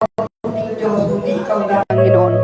kundi Diyos, kundi ikaw lang, Panginoon.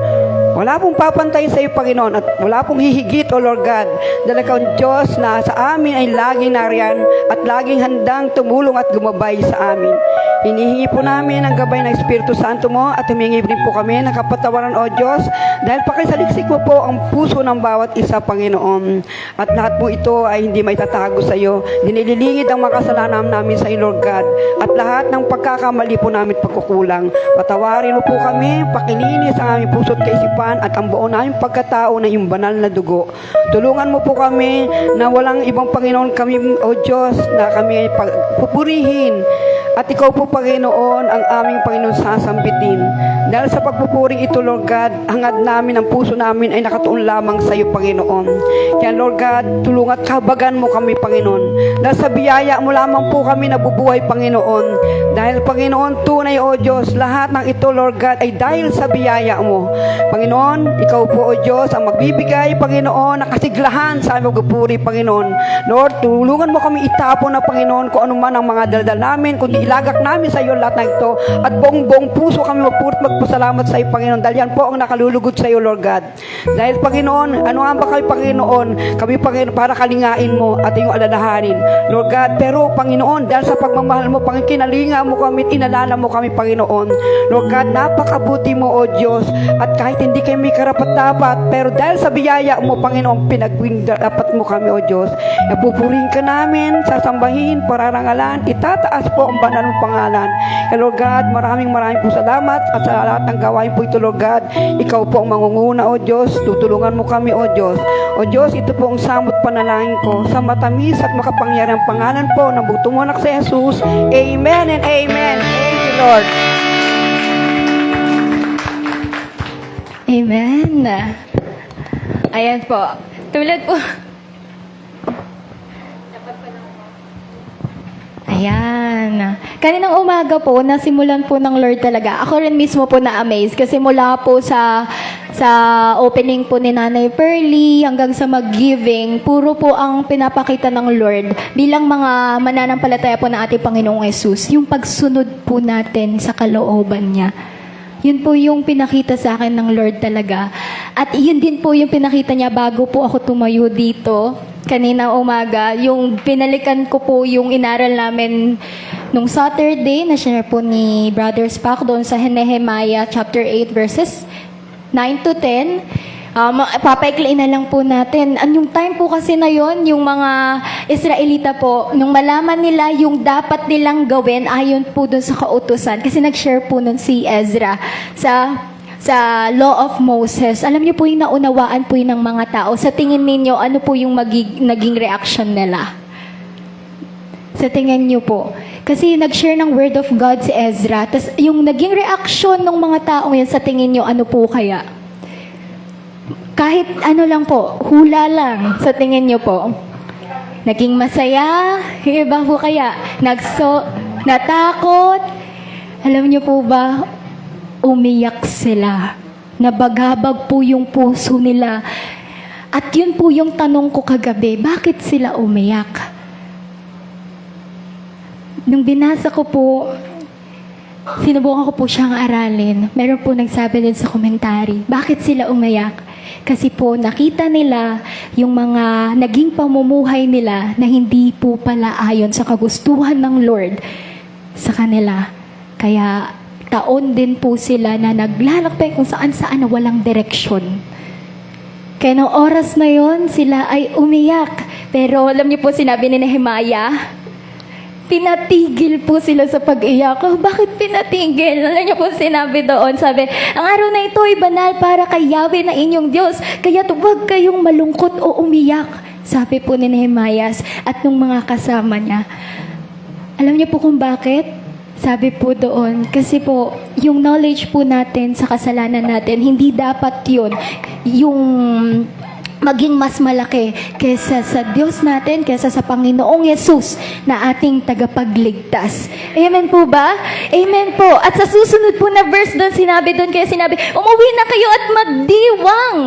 Wala pong papantay sa iyo, Panginoon, at wala pong hihigit, O Lord God, dahil ikaw ang Diyos na sa amin ay laging nariyan at laging handang tumulong at gumabay sa amin. Hinihingi po namin ang gabay ng Espiritu Santo mo at humingi rin po kami ng kapatawaran, O Diyos, dahil pakisaliksik mo po ang puso ng bawat isa, Panginoon. At lahat po ito ay hindi may tatago sa iyo. Dinililingid ang makasalanan namin sa iyo, Lord God, at lahat ng pagkakamali po namin at pagkukulang. Patawarin mo po kami, pakilinis ang aming puso't kaisipan at ang buo naming pagkatao na iyong banal na dugo. Tulungan mo po kami na walang ibang Panginoon kami, O Diyos, na kami ay pupurihin. At ikaw po, Panginoon, ang aming Panginoon sasambitin. Dahil sa pagpupuring ito, Lord God, hangad namin, ang puso namin ay nakatuon lamang sa iyo, Panginoon. Kaya, Lord God, tulungan at kabagan mo kami, Panginoon. Dahil sa biyaya mo lamang po kami nabubuhay, Panginoon. Dahil, Panginoon, tunay, O Diyos, lahat ng ito, Lord God, ay dahil sa biyaya mo. Panginoon, ikaw po, O Diyos, ang magbibigay, Panginoon, ng kasiglahan sa aming pagpupuri, Panginoon. Lord, tulungan mo kami itapon na, Panginoon, kung ano man ang mga daldal namin, kundi ilagak namin sa iyo lahat ng ito at buong puso kami magpasalamat sa iyo, Panginoon, dahil yan po ang nakalulugod sa iyo, Lord God. Dahil, Panginoon, ano nga ba kami, Panginoon? Kami, Panginoon, para kalingain mo at iyong alalahanin, Lord God. Pero, Panginoon, dahil sa pagmamahal mo, Panginoon, kinalinga mo kami at inalala mo kami, Panginoon. Lord God, napakabuti mo, O Diyos, at kahit hindi kami karapat-dapat, pero dahil sa biyaya mo, Panginoon, dapat mo kami, O Diyos. Napupurin ka namin, sasambahin, pararangalan, itataas po ang banal ng pangalan. Kaya, Lord God, maraming po salamat at sa lahat ng gawain po ito, Lord God. Ikaw po ang mangunguna, O Diyos. Tutulungan mo kami, O Diyos. O Diyos, ito po ang samot panalangin ko sa matamis at makapangyarihang pangalan po ng bugtong mo anak si Jesus. Amen and amen. Thank you, Lord. Amen. Ayan po. Tulad po. Ayan. Kaninang umaga po, nasimulan po ng Lord talaga. Ako rin mismo po na-amaze kasi mula po sa opening po ni Nanay Pearly hanggang sa mag-giving, puro po ang pinapakita ng Lord bilang mga mananampalataya po ng ating Panginoong Yesus, yung pagsunod po natin sa kalooban niya. Yun po yung pinakita sa akin ng Lord talaga. At yun din po yung pinakita niya bago po ako tumayo dito. Kanina umaga, yung pinalikan ko po yung inaral namin nung Saturday na share po ni Brother Spock doon sa Nehemiah chapter 8 verses 9 to 10. Papaikliin na lang po natin. Yung time po kasi na yon, yung mga Israelita po, nung malaman nila yung dapat nilang gawin ayon po dun sa kautusan, kasi nag-share po nun si Ezra sa Law of Moses. Alam niyo po yung naunawaan po yung ng mga tao. Sa tingin ninyo, ano po yung naging reaction nila? Sa tingin niyo po. Kasi nag-share ng Word of God si Ezra. Tapos yung naging reaction ng mga taong yan, sa tingin niyo, ano po kaya? Kahit ano lang po, hula lang, sa tingin niyo po. Naging masaya, yung iba po kaya, natakot. Alam niyo po ba, umiyak sila. Nabagabag po yung puso nila. At yun po yung tanong ko kagabi, bakit sila umiyak? Nung binasa ko po, sinubukan ko po siyang aralin. Meron po nagsabi din sa komentary, bakit sila umiyak? Kasi po nakita nila yung mga naging pamumuhay nila na hindi po pala ayon sa kagustuhan ng Lord sa kanila. Kaya taon din po sila na naglalakbay kung saan-saan na walang direksyon. Kaya noong oras na yon, sila ay umiyak. Pero alam niyo po, sinabi ni Nehemiah, pinatigil po sila sa pag-iyak. Oh, bakit pinatigil? Alam niyo po sinabi doon, sabi, ang araw na ito ay banal para kay Yahweh na inyong Diyos, kaya huwag kayong malungkot o umiyak. Sabi po ni Nehemiah at nung mga kasama niya. Alam niyo po kung bakit? Sabi po doon, kasi po, yung knowledge po natin sa kasalanan natin, hindi dapat yun, yung maging mas malaki kesa sa Diyos natin, kesa sa Panginoong Yesus na ating tagapagligtas. Amen po ba? Amen po. At sa susunod po na verse doon, sinabi doon, kaya sinabi, umuwi na kayo at magdiwang.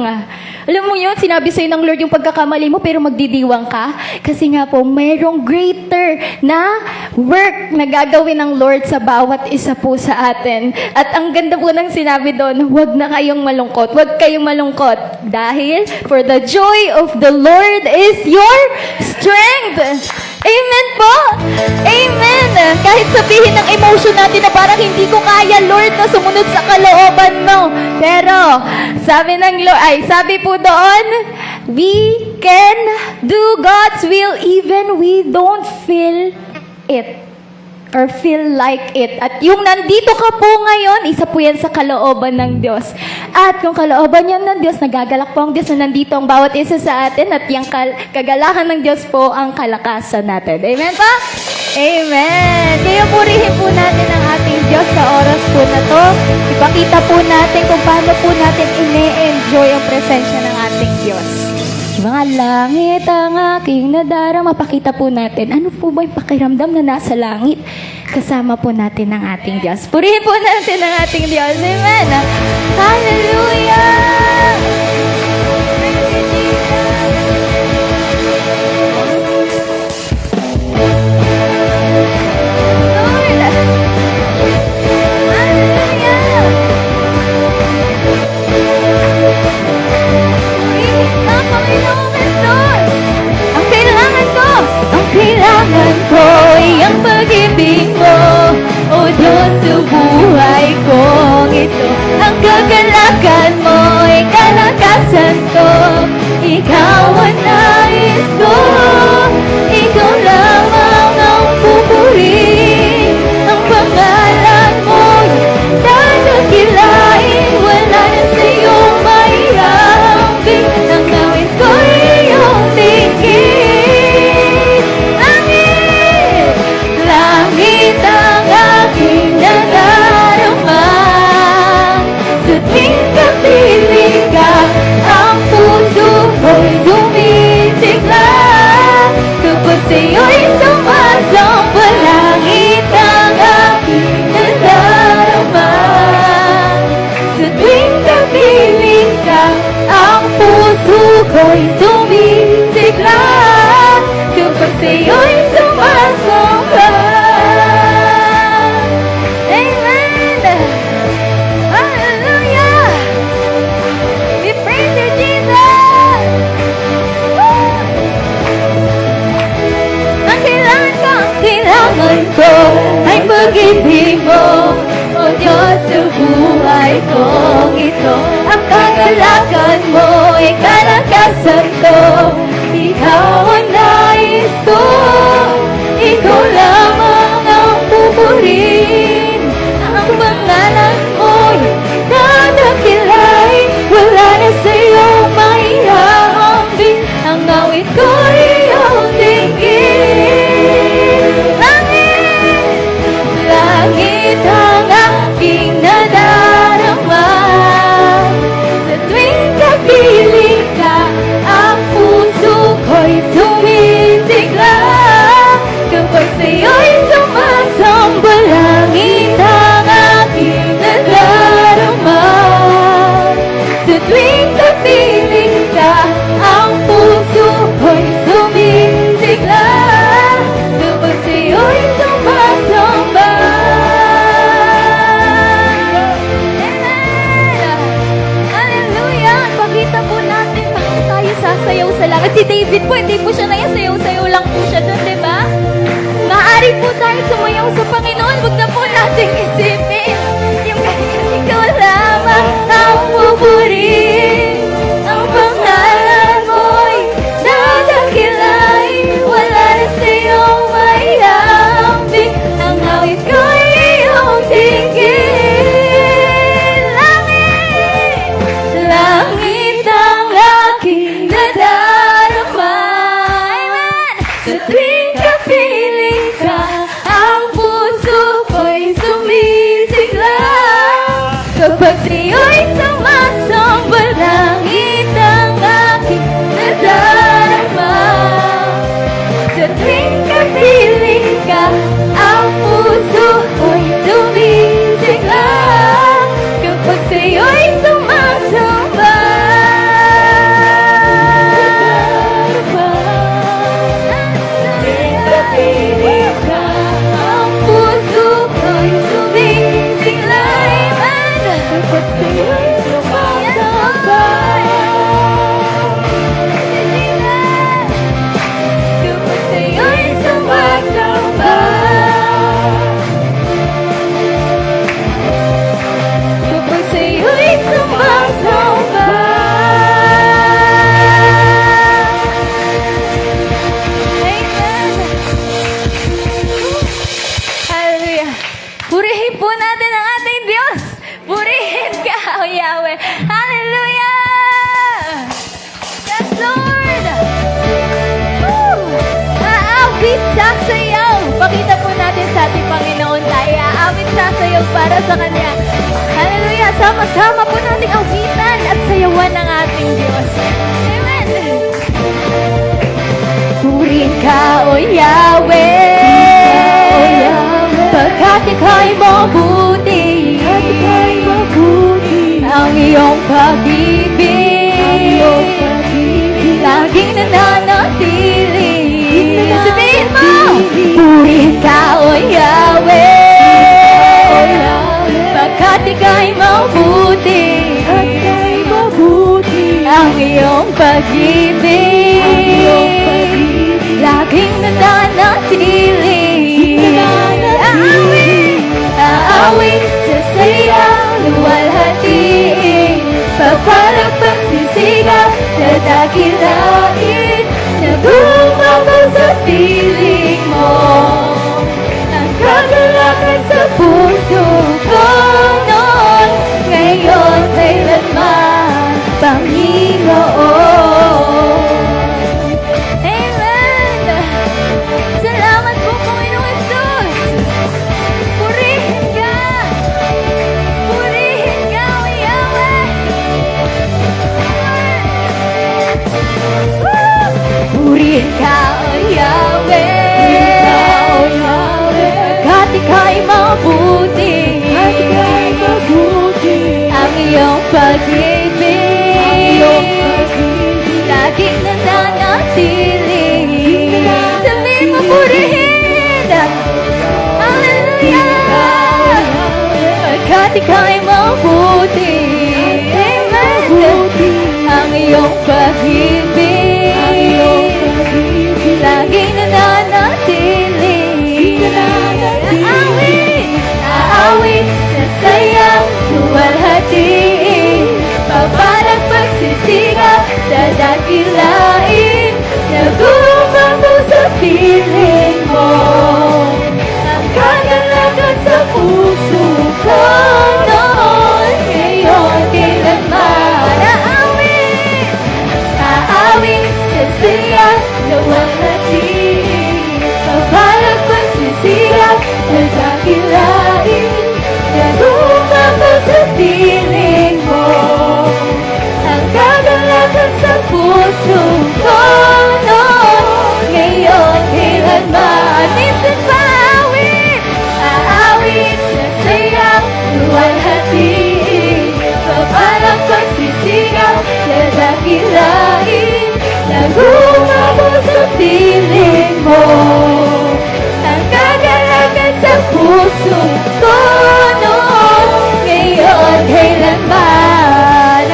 Alam mo yun, sinabi sa'yo ng Lord yung pagkakamali mo pero magdidiwang ka. Kasi nga po, mayroong greater na work na gagawin ng Lord sa bawat isa po sa atin. At ang ganda po ng sinabi doon, huwag na kayong malungkot. Huwag kayong malungkot. Dahil, for the joy of the Lord is your strength. Amen po! Amen! Kahit sabihin ng emotion natin na parang hindi ko kaya, Lord, na sumunod sa kalooban mo. Pero, sabi ng Lord, sabi po doon, we can do God's will even we don't feel it or feel like it. At yung nandito ka po ngayon, isa po yan sa kalooban ng Diyos. At kung kalooban yan ng Diyos, nagagalak po ang Diyos na nandito ang bawat isa sa atin at yung kagalakan ng Diyos po ang kalakasan natin. Amen pa? Amen! Kaya purihin po natin ang ating Diyos sa oras po na to. Ipakita po natin kung paano po natin ine-enjoy ang presensya ng ating Diyos. Mga langit ang aking nadarama. Pakita po natin, ano po ba yung pakiramdam na nasa langit? Kasama po natin ang ating Diyos. Purihin po natin ang ating Diyos. Amen! Hallelujah! Praise you, Jesus! Lord! Hallelujah! Purihin ka, Panginoon, Lord! Ang kailangan ko ay ang pag-ibig mo, O Diyos, sa buhay kong ito. Ang kagalakan mo ay kalakasan ko, ikaw ang nais ko, ikaw lamang ang pupurihin. Ang pangalan mo'y dadakilain, wala na sa'yong maihambing. Ang gawin ko'y iyong tingin. Langit, langit ang aking nadarama. Sa tuwing kapiling ka, ang puso ko'y sumisigla. Kapag sa'yo'y sumasamba, langit ang aking nadarama. Sa tuwing kapiling ka, ang puso ko'y sumisigla. Kapag sa'yo'y sumasamba. Amen! Hallelujah! We praise you, Jesus! Woo! Ang kailangan ko ay pag-ibig mo, O Diyos, sa buhay kong ito. Ang kagalakan mo ay kalakasan ko, ikaw ang nais ko, ikaw lamang ang pupurihin. Ang pangalan mo'y dadakilain, wala na sa'yo maihahambing. Ang awit ko'y iyong tingin. Langit, langit ang aking nadarama. Sa tuwing kapiling ka, ang puso ko'y sumisigla. Kapag sa'yo'y sumasamba, langit ang aking nadarama. Sa tuwing kapiling ka, ang puso ko'y sumisigla. Kapag sa'yo'y sumasamba. Amen! Hallelujah! Pakita po natin bakit tayo sasayaw sa langit. Si David po, hindi po siya nayasayaw-sayaw lang po siya doon, di ba? Maaari po tayo sumayaw sa Panginoon. Huwag na po natin isipin yung ganyan, ikaw lamang ang pupurihin. Ang pangalan mo'y dadakilain, wala na sa'yong maihambing. Ang awit ko'y iyong tingin. Langit, langit ang aking nadarama. Amen! Sa tuwing kapiling ka, ang puso ko'y sumisigla. Kapag sa'yo'y sumasamba, langit ang aking nadarama. Sa tuwing kapiling ka, ang puso ko'y sumisigla. Kapag sa'yo'y sumasamba. sayaw para sa Kanya. Hallelujah! Sama-sama po nating awitan at sayawan ng ating Diyos. Amen! Purihin ka, O Yahweh, pagkat ika'y mabuti, ang iyong pag-ibig, laging nananatili. Sabihin mo, purihin ka, O Yahweh, pagkat ika'y mabuti, ang iyong pag-ibig, laging nananatili. Aawit, sasaya, luwalhatiin, papalag pagsisigaw, dadakilain, nagumagal sa piling mo, ang kagalakan sa puso ko noon, ngayon, kailanman, Panginoon. Amen! Salamat po, Panginoong Jesus! Purihin ka! Purihin ka, O Yahweh! Purihin ka, O Yahweh! Pagkat ika'y mabuti, ang iyong pag-ibig, laging nananatili. Sabihin mo, purihin! Hallelujah! Pagkat ika'y mabuti, amen, ang iyong pag-ibig, laging nananatili. Aawit, sasayang, luwalhatiin, papalag pagsisigaw, dadakilain, nagumagal sa piling mo, ang kagalakan sa puso ko noon, ngayon, kailanman. Aawit, sasayang, luwalhatiin, papalag pagsisigaw, dadakilain, nagumagal sa piling mo, ang kagalakan sa puso ko noon, ngayon, kailanman. Minsan pa aawit, sasayang, luwalhatiin, papalang pagsisigaw, dadakilain, nagumagal sa piling mo, ang kagalakan sa puso ko noon, ngayon, kailanman.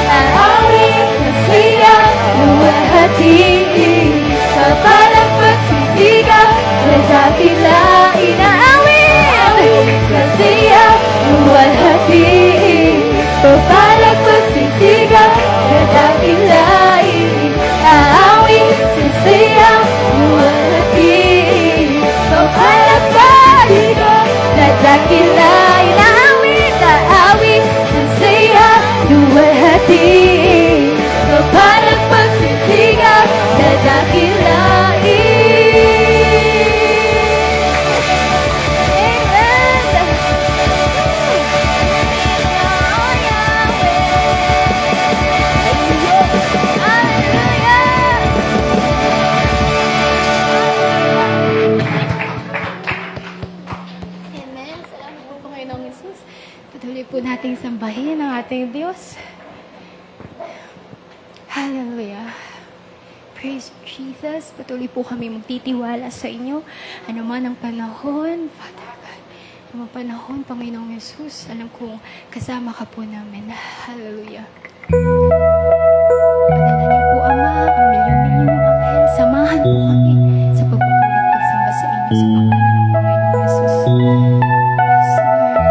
Aawit, sasayang, luwalhatiin, papalang pagsisigaw, dadakilain. Aawit, sasayang, luwalhatiin, papalang pagsisigaw, dadakilain. Aawit, sasayang, luwalhatiin, papalang pagsisigaw, dadakilain. Aawit, sasayang, luwalhatiin, papalang pagsisigaw, dadakilain. Amen. Salamat po, Panginoong Jesus. Patuloy po nating sambahin ang ating Diyos. Hallelujah. Praise Jesus. Patuloy po kami magtitiwala sa inyo. Ano man ang panahon, Father God. Ano man panahon, Panginoong Jesus. Alam kong kasama ka po namin. Hallelujah. Padala niyo po, Ama, ang milyon-milyon ng anghel. Samahan po kami sa pagpupulit pagsamba sa inyo sa pangalan ng Panginoong Jesus. Yes, Lord.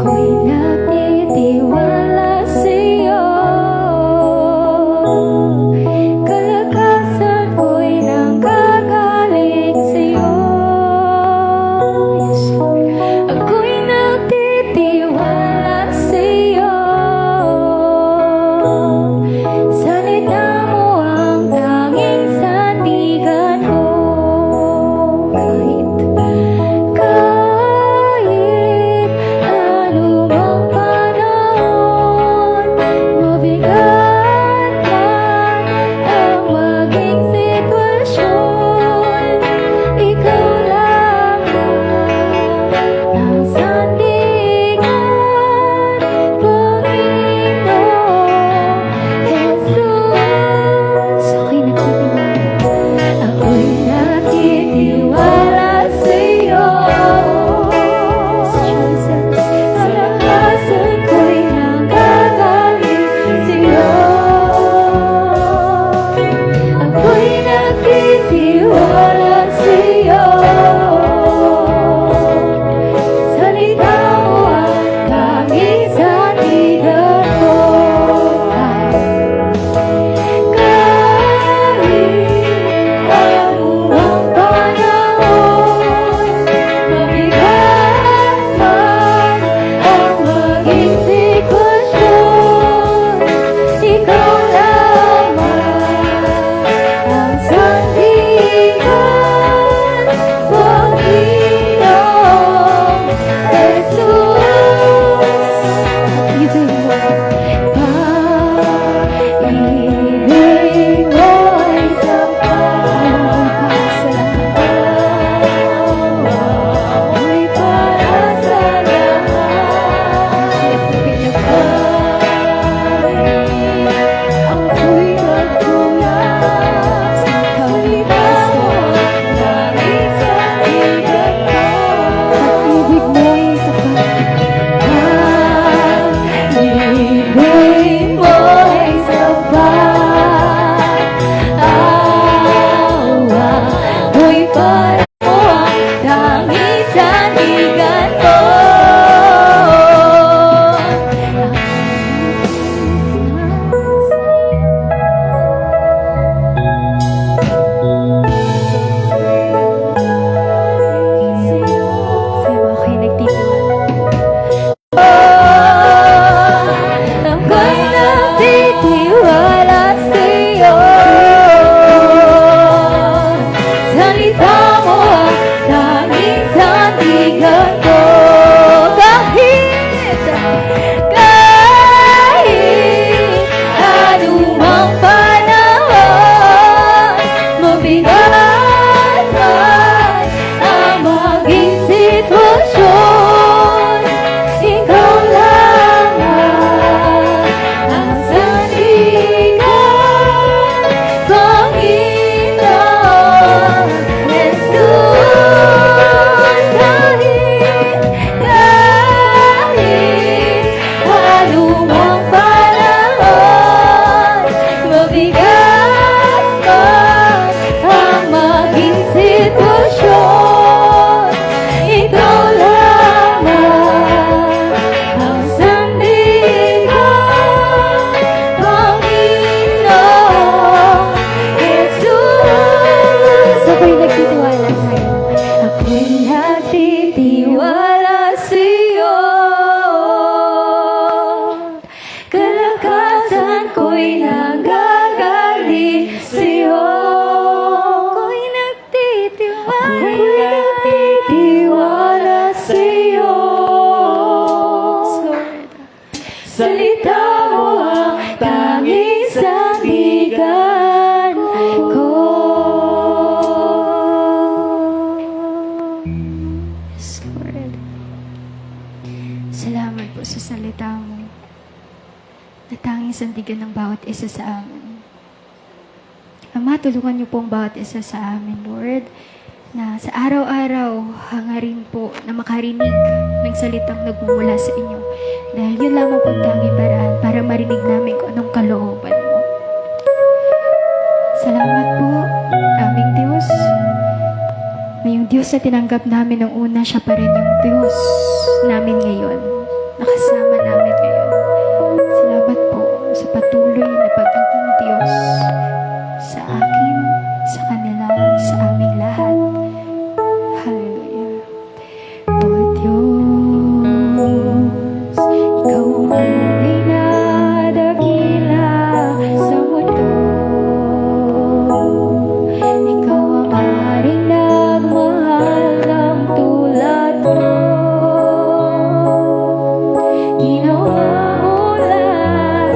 Ako'y nagtitiwala sa'yo. Kalakasan ko'y nanggagaling sa'yo. Yes, Lord. Ako'y nagtitiwala Ako'y nagtitiwala sa'yo. Salita mo ang tanging sandigan ko. Kahit anumang panahon, mabigat man ang maging sitwasyon, ikaw lamang ang sandigan, Panginoon Jesus. Kahit anumang panahon, mabigat man ang maging sitwasyon, ikaw lamang ang sandigan, Panginoon Jesus. Ako'y nagtitiwala sa'yo. Ako'y nagtitiwala sa'yo. Kalakasan ko'y nanggagaling sa'yo. Ako'y nagtitiwala sa'yo. Salita mo ang tanging sandigan ko. Yes, Lord. Salamat po sa salita mo na tanging sandigan ng bawat isa sa amin. Ama, tulungan niyo po ang bawat isa sa amin, Lord, na sa araw-araw hangarin po na makarinig ng salitang nagmumula sa inyo. Dahil yun lamang po ang tanging paraan para marinig namin kung anong kalooban mo. Salamat po, aming Diyos, na yung Diyos na tinanggap namin nung una, siya pa rin yung Diyos namin ngayon. Nakasama namin ngayon. Salamat po sa patuloy na pagiging Diyos sa akin, sa kanila, sa aming lahat. Hallelujah. O Diyos, ikaw ay nadakila sa mundo. Ikaw ang maring nagmahal ng tulad mo. Ginawa mo lahat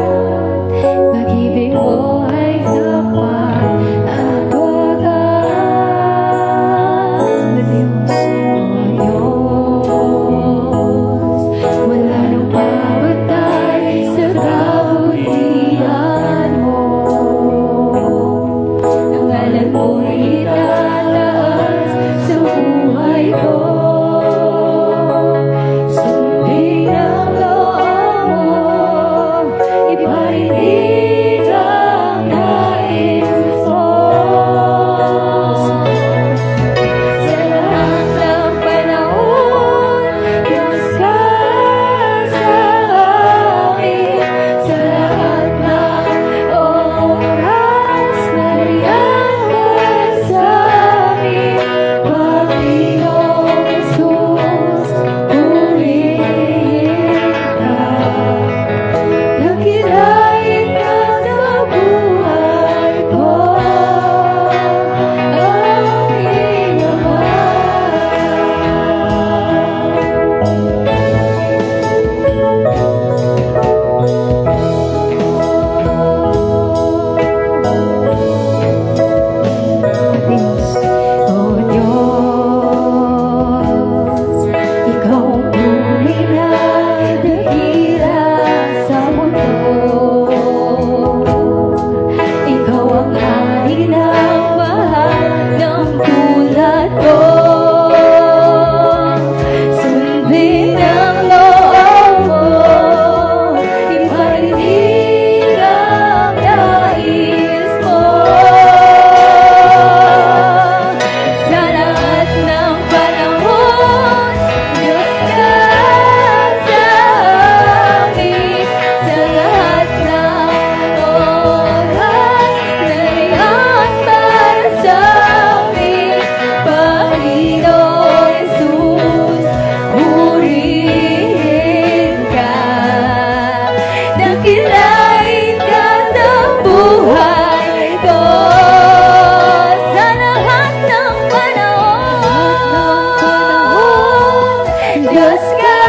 Diyos ka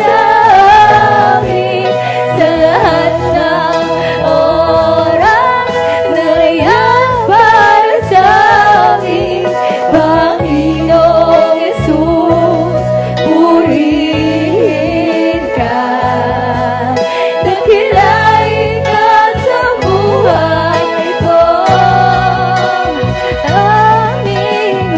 sa amin, sa lahat ng oras, nariyan para sa amin, Panginoong Yesus, purihin ka. Dakilain ka sa buhay ko, aming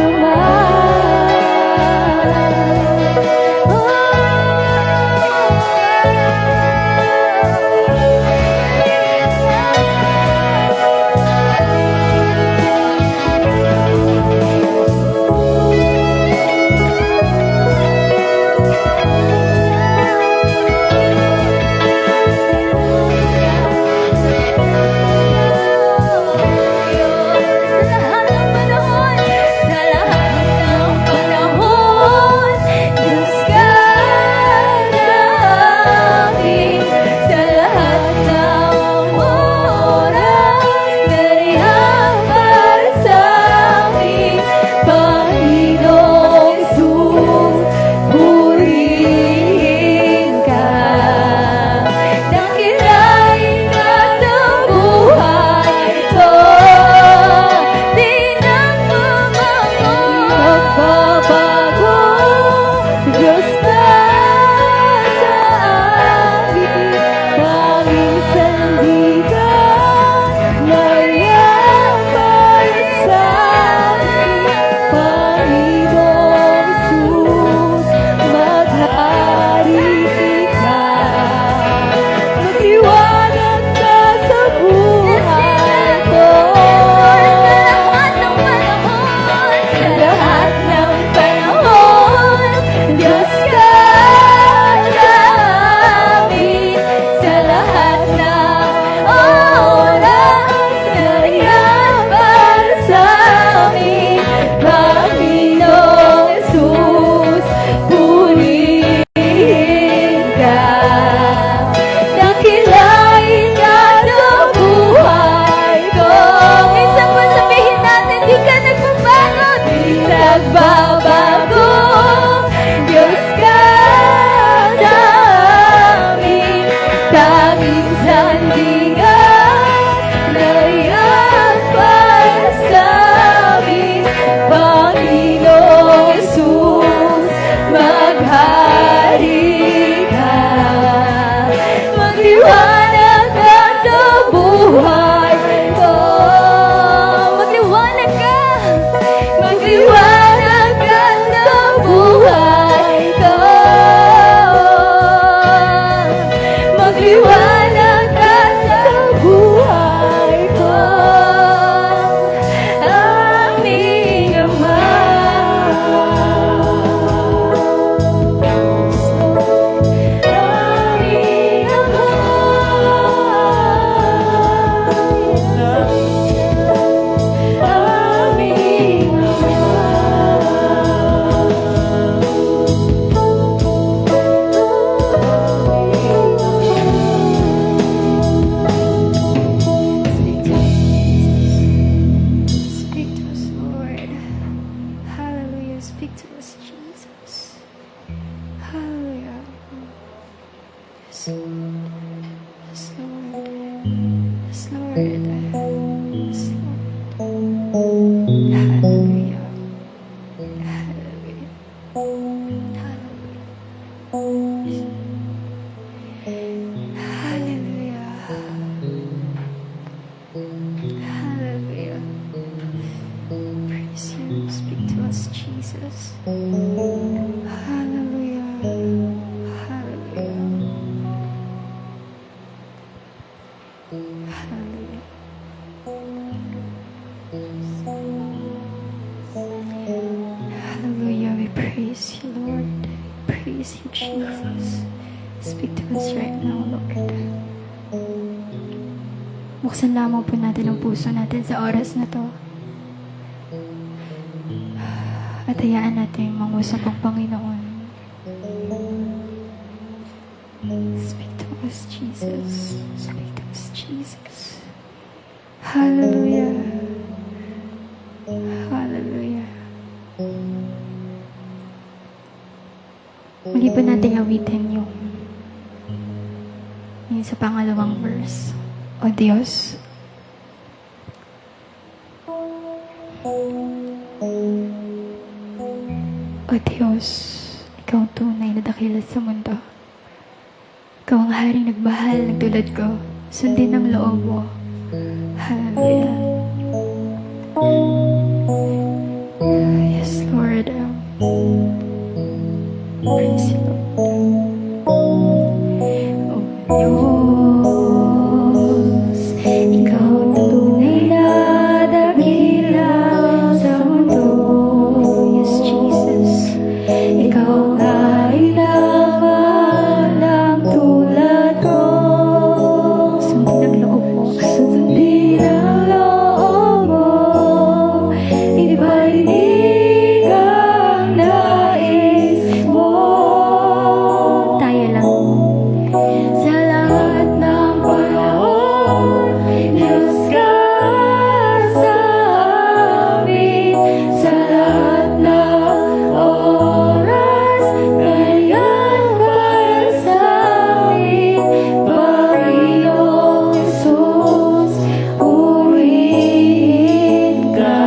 Hallelujah. We praise you, Lord. Praise you, Jesus. Speak to us right now, Lord. Buksan lamang po natin ang puso natin sa oras na to. At hayaan natin mangusap ang Panginoon. Speak to us, Jesus. Speak to us, Jesus. Hallelujah. Hallelujah. muli po nating awitin yung sa pangalawang verse. O Diyos, O Diyos, Ikaw ang tunay na dakila sa mundo. Ikaw ang haring nagmahal ng tulad ko. Sundin ang loob mo. Hallelujah. Yes, Lord. Praise you, Lord. O Diyos, Ikaw ang tunay na dakila sa mundo. Yes, Jesus. Ikaw ang haring nagmahal ng tulad ko. Sundin ang loob mo. Sundin ang loob mo. Ibalik ang nais mo. Tayo lang. Sa lahat ng panahon, Diyos ka sa amin. Sa lahat ng oras, ganyan para sa amin. Panginoong Jesus, purihin ka.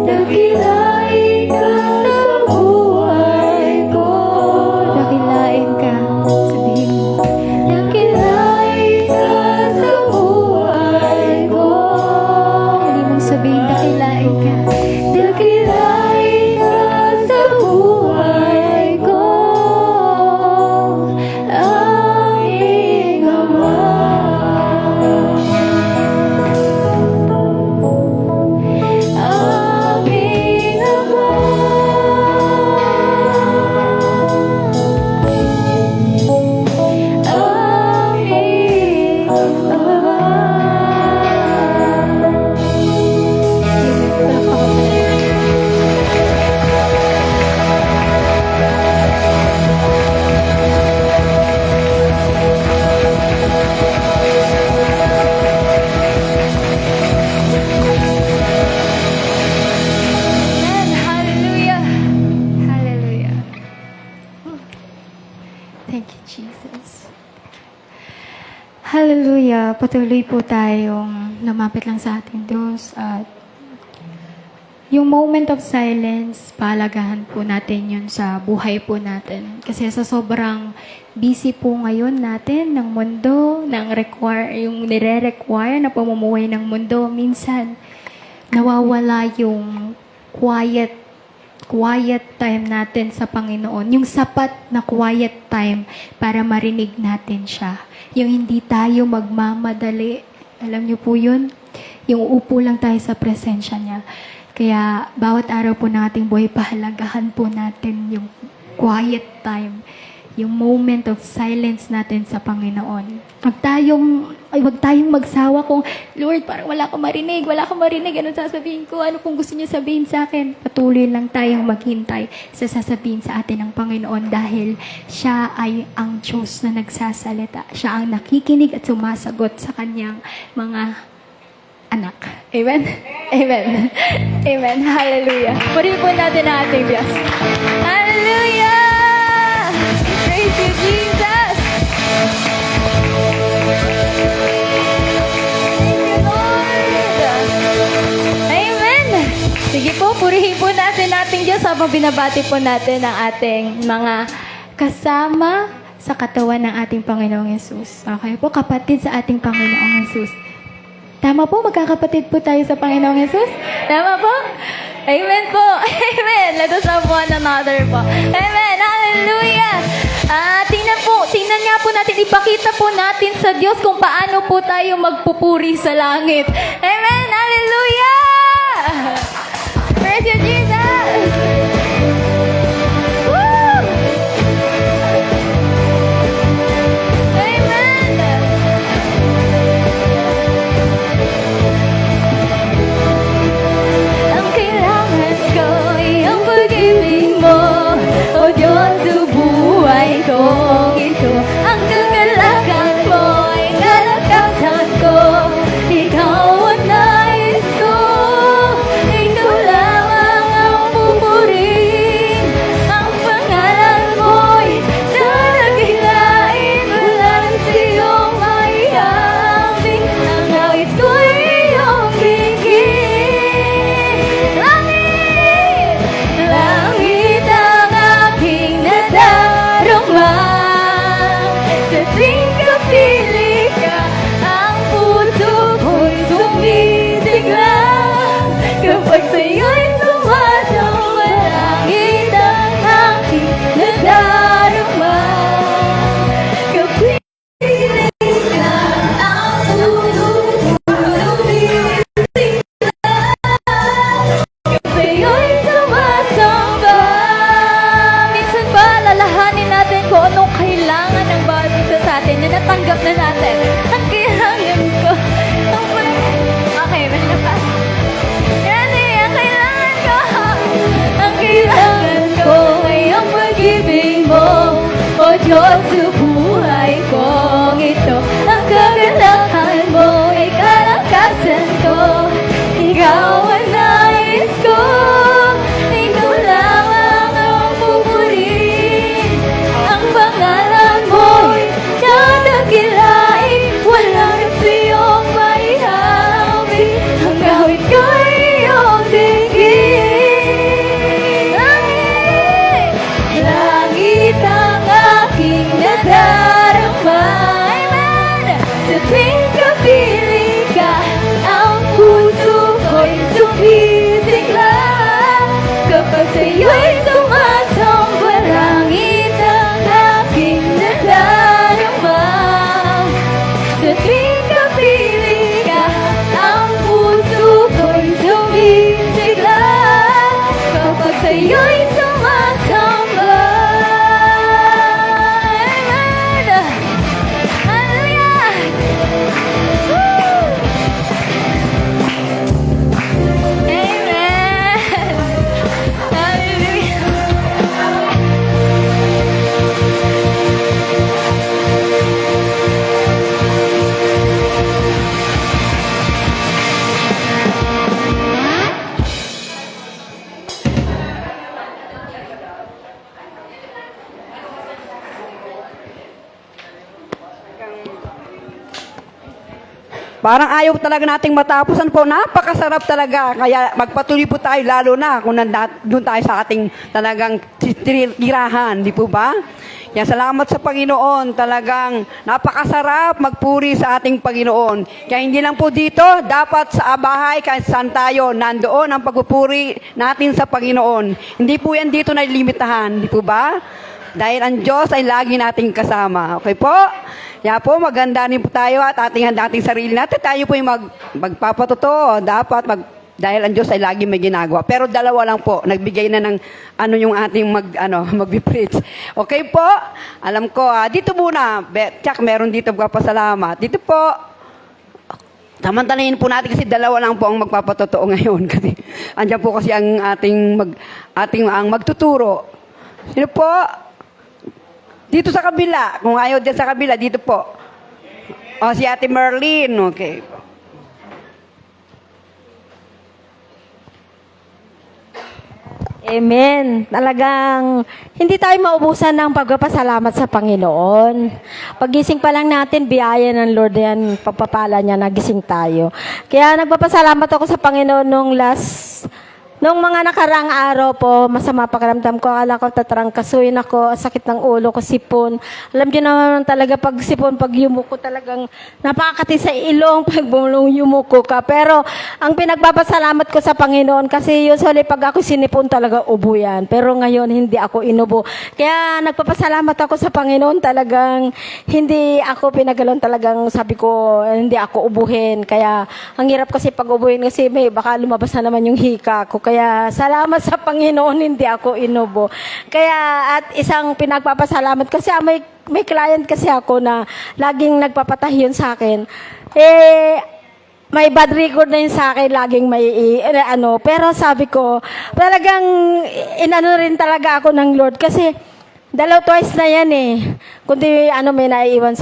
Dakilain ka sa buhay ko. Dakilain ka. Sabihin mo. Dakilain ka sa buhay ko. Hindi mong sabihin, dakilain ka. Dakilain ka sa buhay ko. Aming Ama. Aming Ama. Aming Amen. Hallelujah. Hallelujah. Thank you, Jesus. Hallelujah. Patuloy po tayong lumapit lang sa ating Diyos at yung moment of silence, palagahan po natin yun sa buhay po natin. Kasi sa sobrang busy po ngayon natin ng mundo, yung nire-require na pamumuhay ng mundo, minsan nawawala yung quiet time natin sa Panginoon. Yung sapat na quiet time para marinig natin siya. Yung hindi tayo magmamadali. Alam niyo po yun? Yung uupo lang tayo sa presensya niya. Kaya bawat araw po ng ating buhay, pahalagahan po natin yung quiet time. Yung moment of silence natin sa Panginoon. Huwag tayong magsawa kung, Lord, parang wala akong marinig. Anong sasabihin ko? Ano kung gusto niya sabihin sa akin? Patuloy lang tayong maghintay sa sasabihin sa atin ng Panginoon dahil siya ay ang Diyos na nagsasalita. Siya ang nakikinig at sumasagot sa kanyang mga anak. Amen? Amen. Amen. Hallelujah. Purihin po natin ang ating Diyos. Hallelujah! Praise you, Jesus! Thank you, Lord! Amen! Sige po, purihin po natin ating Diyos habang binabati po natin ang ating mga kasama sa katawan ng ating Panginoong Yesus. Okay po, kapatid sa ating Panginoong Yesus. Tama po, magkakapatid po tayo sa Panginoong Yesus? Tama po? Amen po. Amen. Let us love one another po. Amen. Hallelujah. Tingnan nga po natin, ipakita po natin sa Diyos kung paano po tayo magpupuri sa langit. Amen. Hallelujah. Praise you, Jesus. Woo! Amen. Ang kailangan ko ay ang pag-ibig mo, O Diyos, sa buhay kong ito. Ang kagalakan mo ay kalakasan ko, Ikaw ang nais ko. tanggap na natin. Ang kailangan ko. Okay, basta pa. Yan eh, ang kailangan ko. Ang kailangan ko ay ang pag-ibig mo. O Diyos, sa buhay kong ito. Ang kagalakan mo ay kalakasan ko. Ikaw ang nais ko. Ikaw lang ang pupurihin. Ang pangalan mo'y nadakilain. Walang siyong maihawi. Ang gawin ko'y iyong digin. Langit ang aking nadarama. Amen. Sa tuwing kapiling ka, ang puso ko'y sumisigla. Kapag sa'yo'y sumasamba, langit ang aking nadarama. Sa tuwing kapiling ka, ang puso ko'y sumisigla. Kapag sa'yo'y sumasamba. Amen. Hallelujah. Woo. Amen. Hallelujah. Parang ayaw talaga nating matapos. Ano po, napakasarap talaga. Kaya magpatuloy po tayo, lalo na kung doon tayo sa ating talagang tirahan. Di po ba? Yan, salamat sa Panginoon. Talagang napakasarap magpuri sa ating Panginoon. Kaya hindi lang po dito, dapat sa bahay, kahit saan tayo, nandoon ang pagpupuri natin sa Panginoon. Hindi po yan dito na limitahan. Di po ba? Dahil ang Diyos ay lagi nating kasama. Okay po? Kaya po, maganda rin po tayo at ating handa ating sarili natin. Tayo po yung magpapatotoo. Dapat dahil ang Diyos ay lagi may ginagawa. Pero dalawa lang po. Nagbigay na ng yung ating magbi-preach. Okay po? Alam ko, dito muna. Tsak, meron dito magpapasalamat. Dito po. Tamantalayin po natin kasi dalawa lang po ang magpapatotoo ngayon. Kasi andyan po kasi ang ang magtuturo. Sino po? Dito sa kabila. Kung ayaw dyan sa kabila, dito po. O, si Ate Merlin. Okay. Amen. Talagang hindi tayo maubusan ng pagpapasalamat sa Panginoon. Pagising pa lang natin, biyaya ng Lord yan, pagpapala niya, nagising tayo. Kaya nagpapasalamat ako sa Panginoon nung mga nakarang araw po, masama pakiramdam ko. Akala ko tatrangkasuin ako, sakit ng ulo ko, sipon. Alam niyo naman talaga pag sipon, pag yumuko talagang napakakati sa ilong pag yumuko ka. Pero ang pinagpapasalamat ko sa Panginoon kasi usually pag ako sinipon talaga ubo yan. Pero ngayon hindi ako inubo. Kaya nagpapasalamat ako sa Panginoon talagang hindi ako pinagalon talagang sabi ko hindi ako ubuhin. Kaya ang hirap kasi pag ubuhin kasi may baka lumabas na naman yung hika ko. Kaya salamat sa Panginoon, hindi ako inubo. Kaya at isang pinagpapasalamat kasi may client kasi ako na laging nagpapatahi yun sa akin. May bad record na yun sa akin, laging pero sabi ko, talagang inano rin talaga ako ng Lord kasi twice na yan eh. Kundi may naiiwan.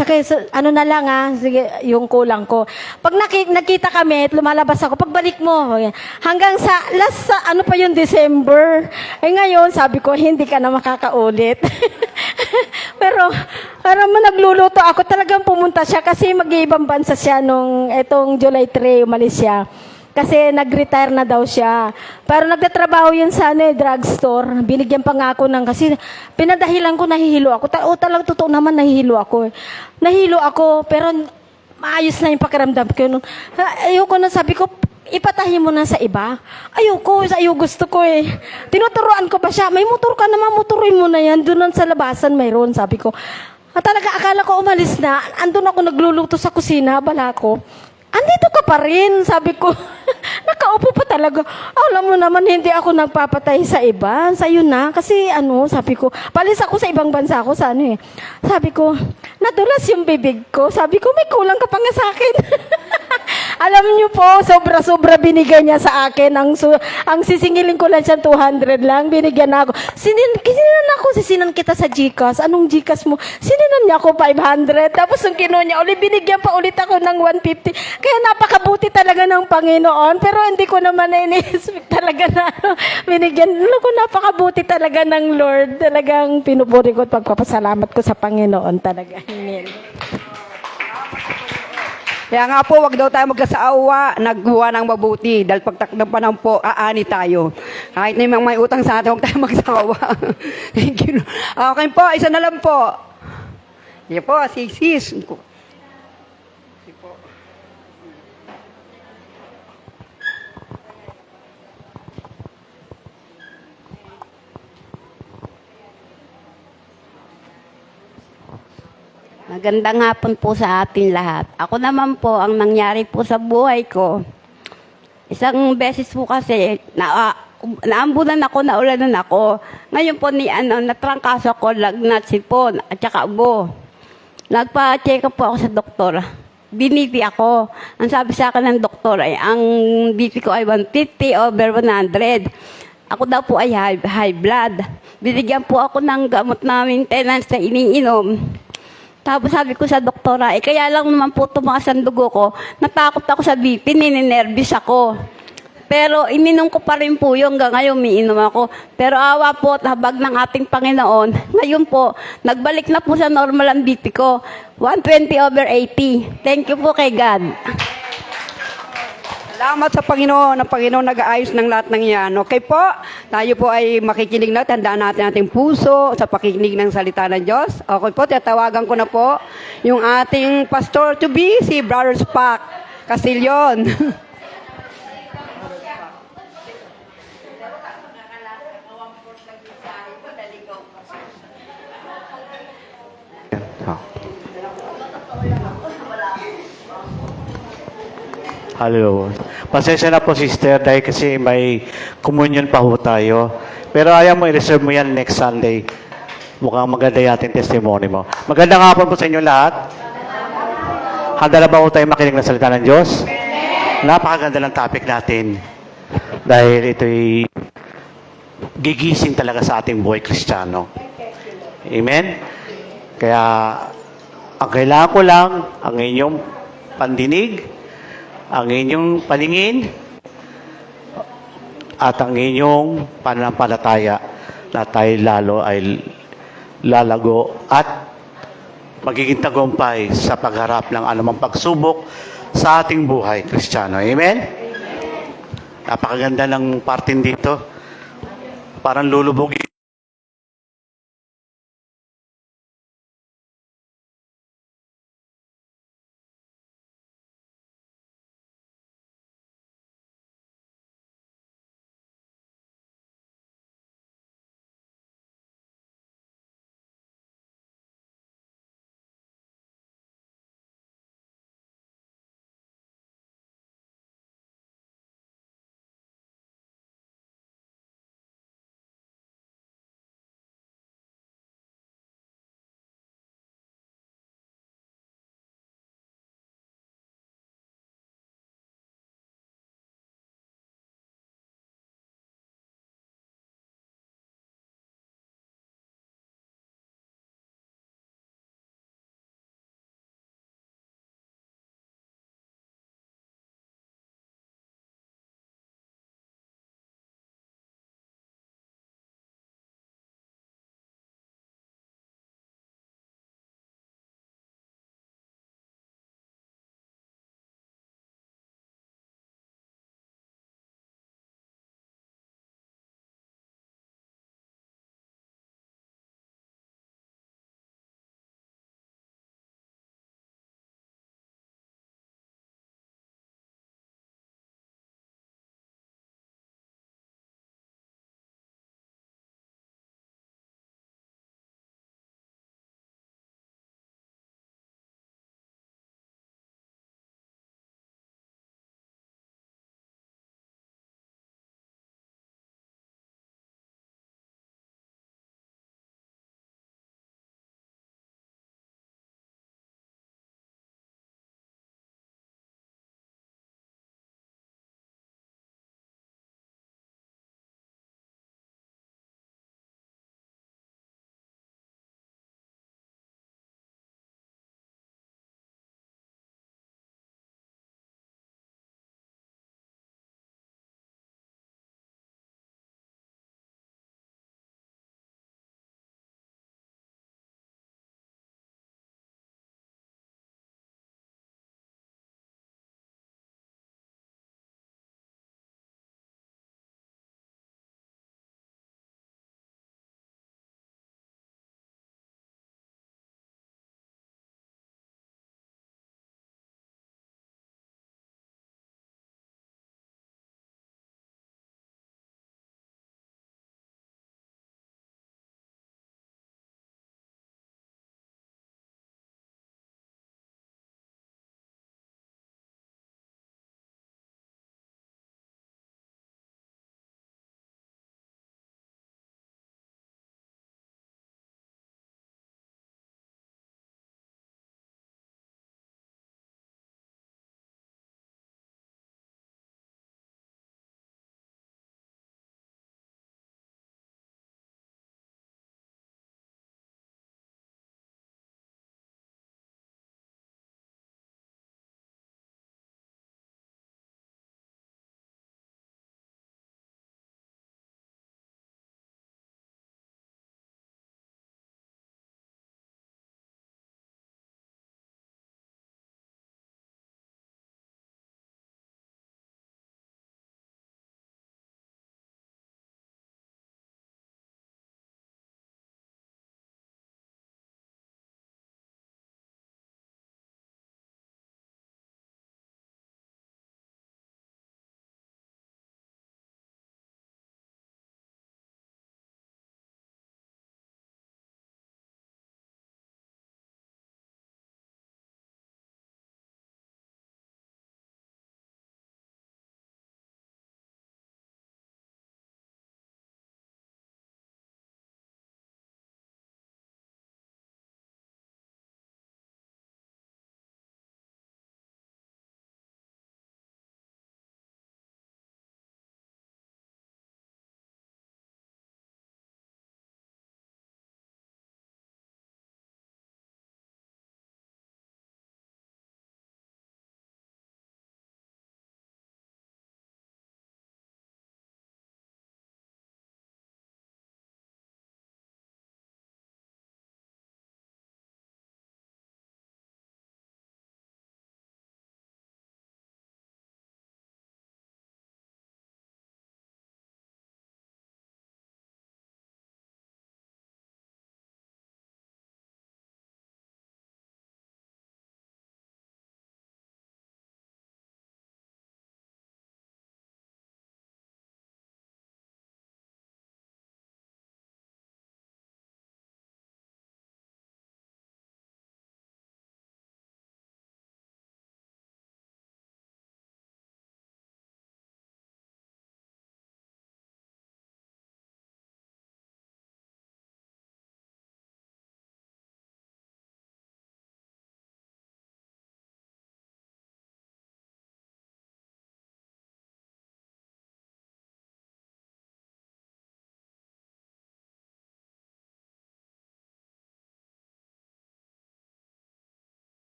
Na lang sige, yung kulang ko. Pag nakita kami, lumalabas ako, pagbalik mo. Hanggang sa pa yung December. Ngayon, sabi ko, hindi ka na makakaulit. Pero, parang nagluluto ako, talagang pumunta siya kasi mag-iibang bansa siya etong July 3, umalis siya. Kasi nag-retire na daw siya. Pero nagtatrabaho yun sa drugstore. Binigyan pa nga ako kasi pinadahilan ko, nahihilo ako. Talagang totoo naman, nahihilo ako. Nahihilo ako, pero maayos na yung pakiramdam ko. Ayoko na, sabi ko, ipatahi mo na sa iba. Ayoko, gusto ko eh. Tinuturuan ko pa siya, may motor ka naman, motorin mo na yan. Doon sa labasan mayroon, sabi ko. Talaga, akala ko umalis na. Andun ako nagluluto sa kusina, bala ko. andito ka pa rin. Sabi ko, nakaupo pa talaga. Alam mo naman, hindi ako nagpapatay sa iba. Sa'yo na. Kasi sabi ko, palis ako sa ibang bansa ko sa Sabi ko, nadulas yung bibig ko. Sabi ko, may kulang ka pa nga sa akin. Alam niyo po, sobra-sobra binigay niya sa akin. Ang sisingilin ko lang siya 200 lang. Binigyan na ako. Sisinan kita sa GCash. Anong GCash mo? Sininan niya ako 500. Tapos nung kinuha niya ulit, binigyan pa ulit ako ng 150. Kaya napakabuti talaga ng Panginoon. Pero hindi ko naman na-expect talaga na binigyan. Alam ko, napakabuti talaga ng Lord. Talagang pinupuri ko at pagpapasalamat ko sa Panginoon talaga. Amen. Kaya nga po, wag daw tayo magkasaawa, naggawa ng mabuti. Dahil pagtakdang panahon po, aani tayo. Kahit na may utang sa atin, wag tayo magsawa. Thank you. Okay po, isa na lang po. Yan po, si Sis. Magandang hapon po sa ating lahat. Ako naman po, ang nangyari po sa buhay ko, isang beses po kasi, naambulan ako, naulanan ako. Ngayon po, natrangkaso ako, lagnat, sipon, at saka ubo. Nagpa-check up po ako sa doktor. Binipi ako. Ang sabi sa akin ng doktor ay, ang BP ko ay 150 over 100. Ako daw po ay high blood. Binigyan po ako ng gamot na maintenance na iniinom. Tapos sabi ko sa doktora, kaya lang naman po tumaas ang dugo ko, natakot ako sa BP, nininervous ako. Pero ininom ko pa rin po yun, hanggang ngayon umiinom ako. Pero awa po at habag ng ating Panginoon, ngayon po, nagbalik na po sa normal ang BP ko, 120 over 80. Thank you po kay God. Salamat sa Panginoon. Ang Panginoon nag-aayos ng lahat ng yan. Okay po? Tayo po ay makikinig na. Tandaan natin ating puso sa pakikinig ng salita ng Diyos. Okay po, tatawagan ko na po yung ating pastor to be, si Brother Spock Castillon. Hello. Pasensya na po, sister, dahil kasi may communion pa ho tayo. Pero ayaw mo, i-reserve mo yan next Sunday. Mukhang maganda yung ating testimony mo. Magandang hapon po sa inyo lahat. Handa na ba ho tayo makinig ng salita ng Diyos? Napakaganda ng topic natin. Dahil ito'y gigising talaga sa ating buhay Kristiyano. Amen? Kaya, ang kailangan ko lang, ang inyong pandinig, ang inyong paningin, at ang inyong pananampalataya na tayo lalo ay lalago at magiging tagumpay sa pagharap ng anumang pagsubok sa ating buhay Kristiyano. Amen? Napakaganda ng parting dito. Parang lulubog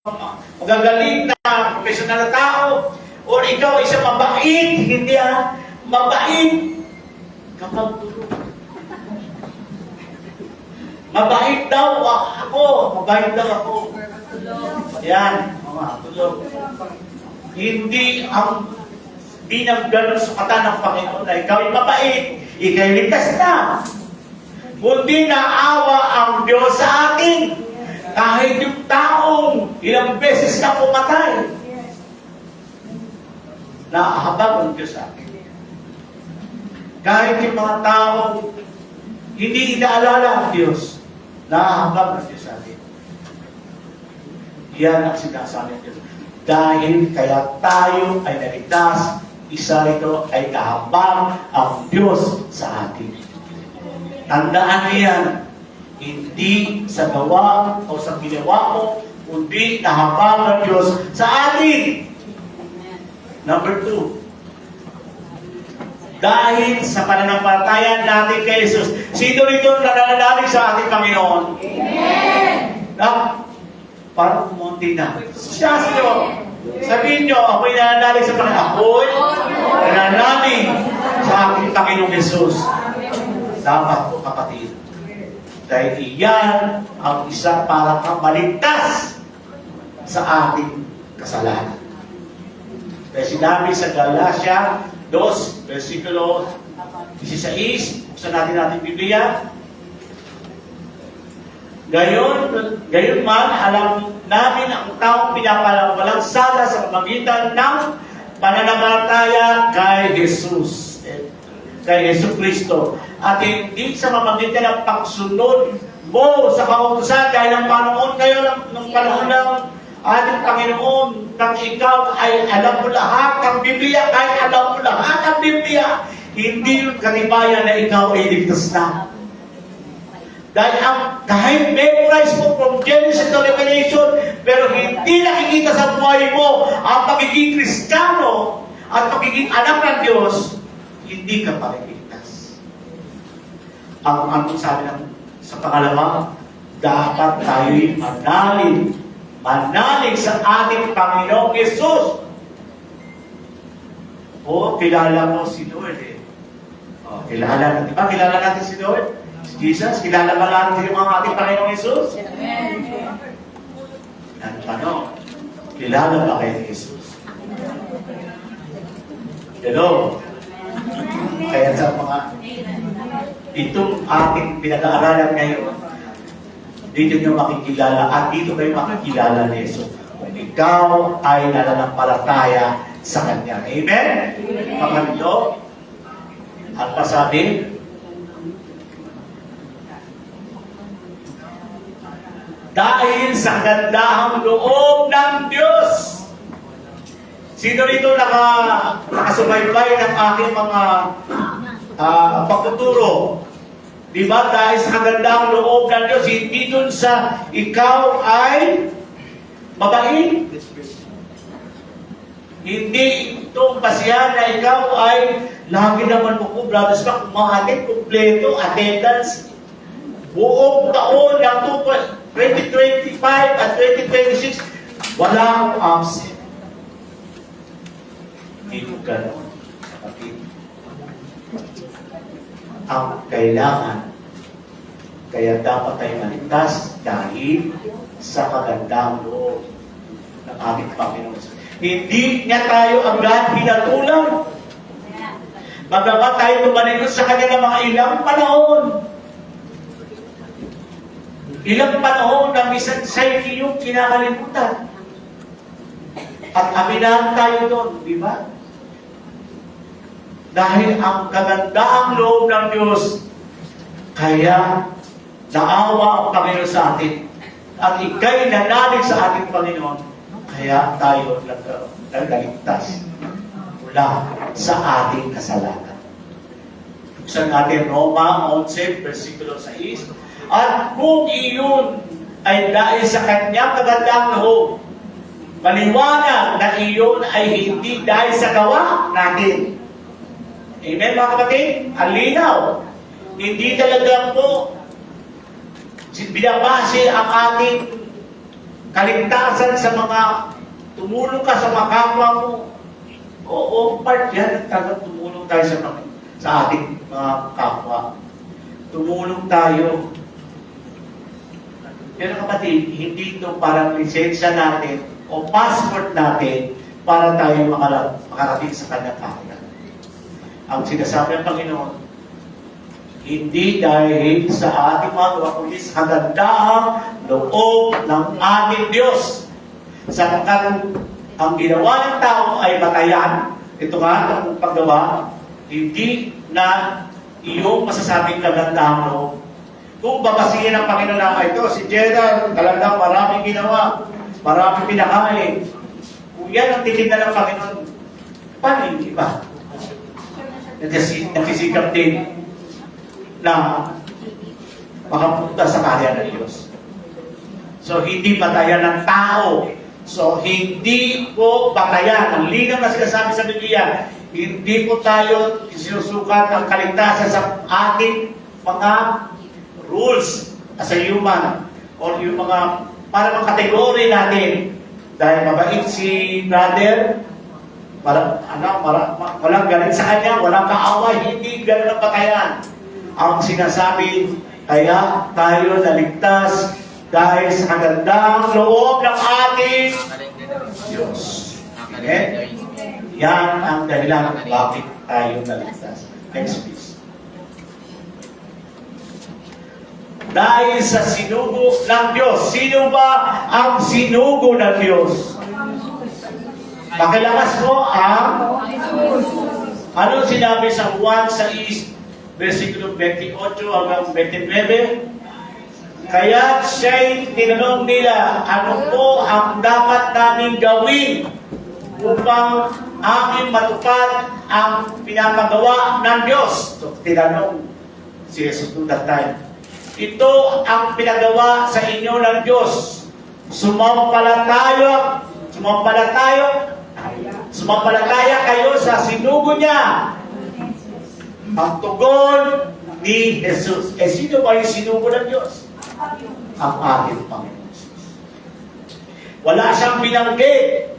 magagaling na professional na tao, o ikaw ay isang mabait, hindi mabait kapag tulog. Mabait daw ako, mabait daw ako. Yan, mga tulog. Hindi nagganon sa kata ng Panginoon na ikaw ay mabait, ikaw ay ligtas na. Kundi naawa ang Diyos sa atin. Kahit yung taong ilang beses na pumatay, naahabag ang Diyos sa atin. Kahit yung mga taong hindi inaalala ang Diyos, naahabag ang Diyos sa atin. Yan ang sinasabi ng Diyos. Dahil kaya tayo ay naligtas, isa rito ay kahabag ang Diyos sa atin. Tandaan niyo yan. Hindi sa gawa o sa ginawa mo, kundi nahabag ang Diyos sa atin. Number 2. Dahil sa pananampalataya natin kay Jesus, sino rito nananalig sa ating Panginoon? Amen! Parang kumunti na. Siya sino? Sabihin nyo, ako'y nananalig sa Panginoon. Ako'y nananalig sa ating Panginoong Jesus. Dapat po, kapatid. Dahil iyan ang isa para kang maligtas sa ating kasalanan. Dahil sinabi sa Galatia 2, versikulo 16, buksan natin Biblia. Gayon man, alam namin ang taong pinapalawalang sala sa pamagitan ng pananampalataya kay Jesus. Kay Yesu Kristo. At hindi sa mamagitan ng pagsunod mo sa kautusan dahil ang Panginoon kayo ng panahon ng ating Panginoon nang ikaw ay alam mo lahat ng Biblia, kahit alam mo lahat ng Biblia, hindi yung katibayan na ikaw ay ligtas na. Dahil kahit memorize mo from Genesis to Revelation, pero hindi nakikita sa buhay mo ang pagiging Kristiyano at pagiging anak ng Diyos, hindi ka paliligtas. Ang sabi sa pangalawa, dapat tayo'y manalig sa ating Panginoong Yesus. Kilala mo si Lord eh. Kilala natin si Lord? Si Jesus? Kilala ba natin yung ating Panginoong Yesus? Ang tanong, kilala ba kayo ni Jesus? Hello? Kaya sa mga itong ating pinag-aaralan ngayon, dito nyo makikilala at dito kayo makikilala ni Jesus kung ikaw ay nananampalataya sa Kanya. Amen? Pangatlo, ang pasabi, dahil sa gandahang loob ng Diyos. Sino rito nakasubaybay ng aking mga pagtuturo? Diba? Dahil sa kagandang loob ng Diyos, hindi dun sa ikaw ay mabait. Hindi itong basihan na ikaw ay lagi naman mo brothers pa, kumahatin, kompleto, attendance, buong taon ng 2025 at 2026, walang absent. Hindi mo gano'n, kapatid. Ang kailangan, kaya dapat tayo maligtas dahil sa kagandang loob ng ating Panginoon. Hindi niya tayo agad hinatulan. Magawa tayo tumalikod sa kanya ng mga ilang panahon. Ilang panahon na minsan sa'yo yung kinakalimutan. At aminahan tayo doon, di ba? Dahil ang kagandaang loob ng Diyos, kaya naawa ang Panginoon sa atin. At ika'y nanalig sa ating Panginoon, kaya tayo nagkaligtas mula sa ating kasalanan. Buksan natin Roma 11, versikulo 6. At kung iyon ay dahil sa kanyang kagandang loob, maliwanag na iyon ay hindi dahil sa gawa natin. Amen, mga kapatid? Ang linaw. Hindi talaga po binabase ang ating kaligtasan sa mga, tumulong ka sa mga kapwa mo. Oo, part yan. Talagang tumulong tayo sa ating mga kapwa. Tumulong tayo. Pero kapatid, hindi ito parang lisensya natin o passport natin para tayo makarating sa kanyang kaharian. Ang sinasabi ng Panginoon, hindi dahil sa ating mga gawa, kundi sa kagandahang loob ng ating Diyos. Sapagkat ang ginawa ng tao ay batayan. Ito nga, ang paggawa, hindi na iyong masasabing kagandahang loob. Kung babasihin ng Panginoon na ito, si Gerald, talagang maraming ginawa, maraming pinakain. Kung yan ang titignan ng Panginoon, paano yung iba? Nagsisikap din na makapunta sa kaharian ng Diyos. So, hindi batayan ng tao. So, hindi po batayan. Ang linaw na sinasabi sa Biblia, hindi po tayo sinusukat ang kaligtasan sa ating mga rules as a human or yung mga para mga kategory natin. Dahil mabait si brother, walang galit sa kanya, walang kaaway, hindi ganun ang batayan. Ang sinasabi, kaya tayo naligtas dahil sa kagandang loob ng ating Diyos. Okay? Yan ang dahilan bakit tayo naligtas. Next please. Dahil sa sinugo ng Diyos. Sino ba ang sinugo ng Diyos? Pakilakas mo ang ano sinabi sa Juan 6, versikulo 28 hanggang 29? Kaya siya'y tinanong nila, ano po ang dapat namin gawin upang amin matupad ang pinapagawa ng Diyos? So, tinanong si Jesus noong that time. Ito ang pinagawa sa inyo ng Diyos. Sumampalataya kayo sa sinugo niya. Ang tugon ni Jesus. Sino ba yung sinugo ng Diyos? Ang ating Panginoon Jesus. Wala siyang binanggit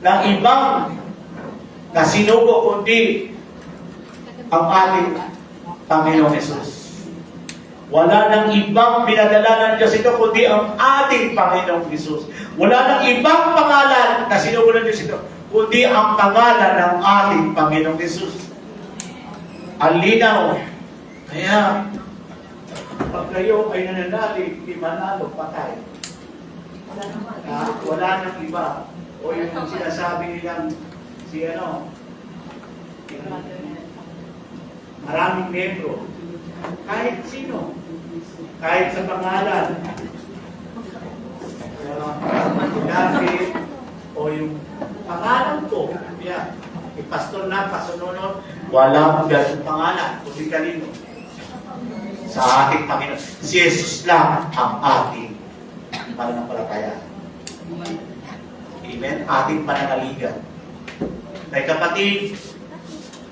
ng ibang na sinugo kundi ang ating Panginoon Jesus. Wala nang ibang pinadala ng Diyos ito kundi ang ating Panginoong Jesus. Wala nang ibang pangalan na sinugo ng Diyos ito kundi ang pangalan ng ating Panginoong Jesus. Ang linaw. Kaya, pag kayo ay nananalig, di manalo, patay. Wala nang iba. O yung sinasabi nilang maraming membro. Kahit sino. Kahit sa pangalan. David o yung pangalan ko. Yeah. Pastor na, pasununod. Walang ganong pangalan. Kundi kanino. Sa ating Panginoon. Si Jesus lang ang ating pananampalataya. Amen? Ating pananaligan. Kaya kapatid,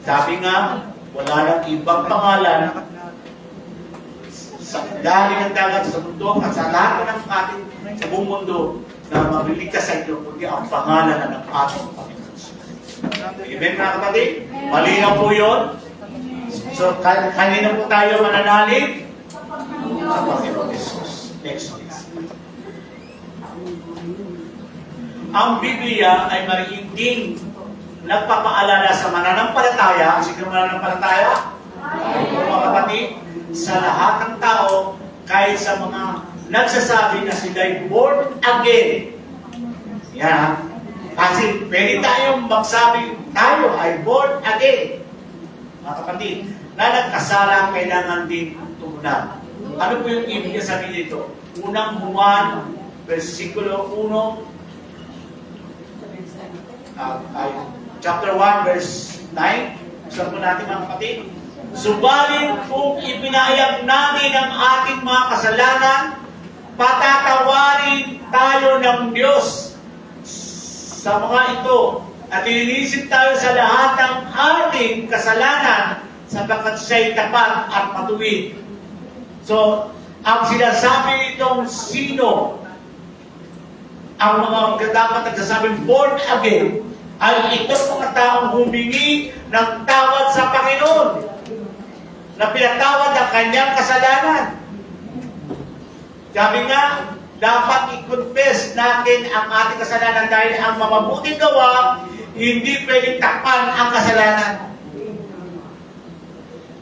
sabi nga, wala nang ibang pangalan sa dali ng dagat sa mundo at sa lahat ng ating sa buong mundo na magliligtas sa inyo kundi ang pangalan ng ating Panginoon. Amen, mga kapatid? Malinaw po yun. So, kanina po tayo mananalig sa Panginoon Jesus. Next please. Ang Biblia ay mariinding nagpapaalala sa mananampalataya. Sino mananampalataya? Mga kapatid, sa lahat ng tao, kahit sa mga nagsasabi na sila'y born again. Yan. Kasi pwede tayong magsabi, tayo ay born again. Mga kapatid, na nagkasala, kailangan din tumunan. Ano po yung ibig sabihin dito? Unang Juan, versikulo 1, chapter 1, verse 9. Sabi po natin mga kapatid. Subalit kung ipinahayag namin ang ating mga kasalanan, patatawarin tayo ng Diyos sa mga ito at ililisip tayo sa lahat ng ating kasalanan sapagkat siya'y tapat at matuwid. So, ang sinasabi nitong sino ang mga dapat nagsasabing born again ay itong mga taong humingi ng tawad sa Panginoon na pinatawad ang kanyang kasalanan. Sabi nga, dapat i-confess natin ang ating kasalanan dahil ang mabuting gawa, hindi pwedeng takpan ang kasalanan.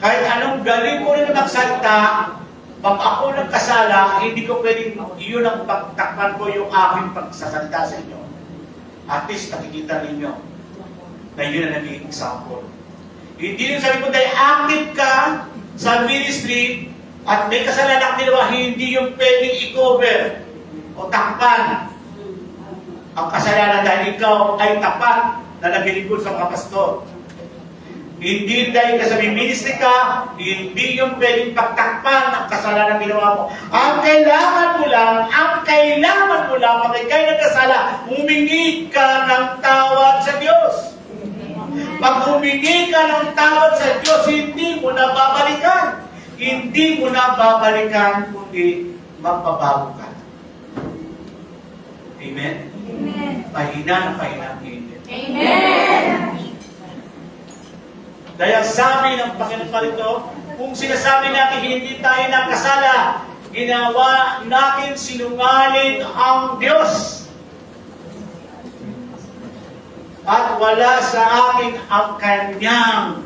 Kahit anong galing ko rin magsalita, pag ako nagkasala, hindi ko pwedeng iyon ang pagtakpan ko yung aking pagsasalita sa inyo. At least nakikita ninyo na yun ang naging example. Hindi yung sabi ko dahil active ka sa ministry at may kasalanan ginawa, hindi yung pwedeng i-cover o takpan ang kasalanan dahil ikaw ay tapat na naglilingkod sa mga pastor. Hindi dahil ka sa ministry ka, hindi yung pwedeng pagtakpan ang kasalanan ginawa mo. Ang kailangan mo lang, pag ikaw'y nagkasala, humingi ka ng tawad sa Diyos. Pag humingi ka ng tawad sa Diyos, hindi mo na babalikan. Hindi mo na babalikan, kundi magbabago ka. Amen? Amen. Pahina ng pahina ang Amen. Amen. Dahil sabi ng Panginoon parito, kung sinasabi natin hindi tayo nakasala, ginawa natin sinungaling ang Diyos. At wala sa atin ang kanyang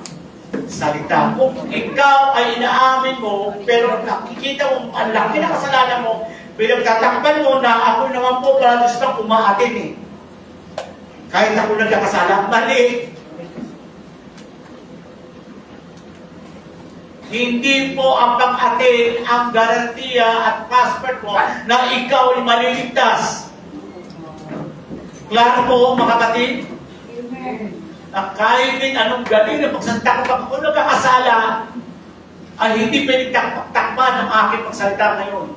salita. Kung ikaw ay inaamin mo, pero nakikita mo ang laki na kasalanan mo, pero tatakpan mo na ako naman po para gusto kong umaatin eh. Kahit ako nagkakasala, mali. Hindi po ang pag-atin ang garantiya at passport mo na ikaw ay maliligtas. Klaro po, mga kapatid? Na kahit din anong galing na pagsalita ko pag ako nagkakasala, ay hindi pwedeng takpan ang aking pagsalita ngayon.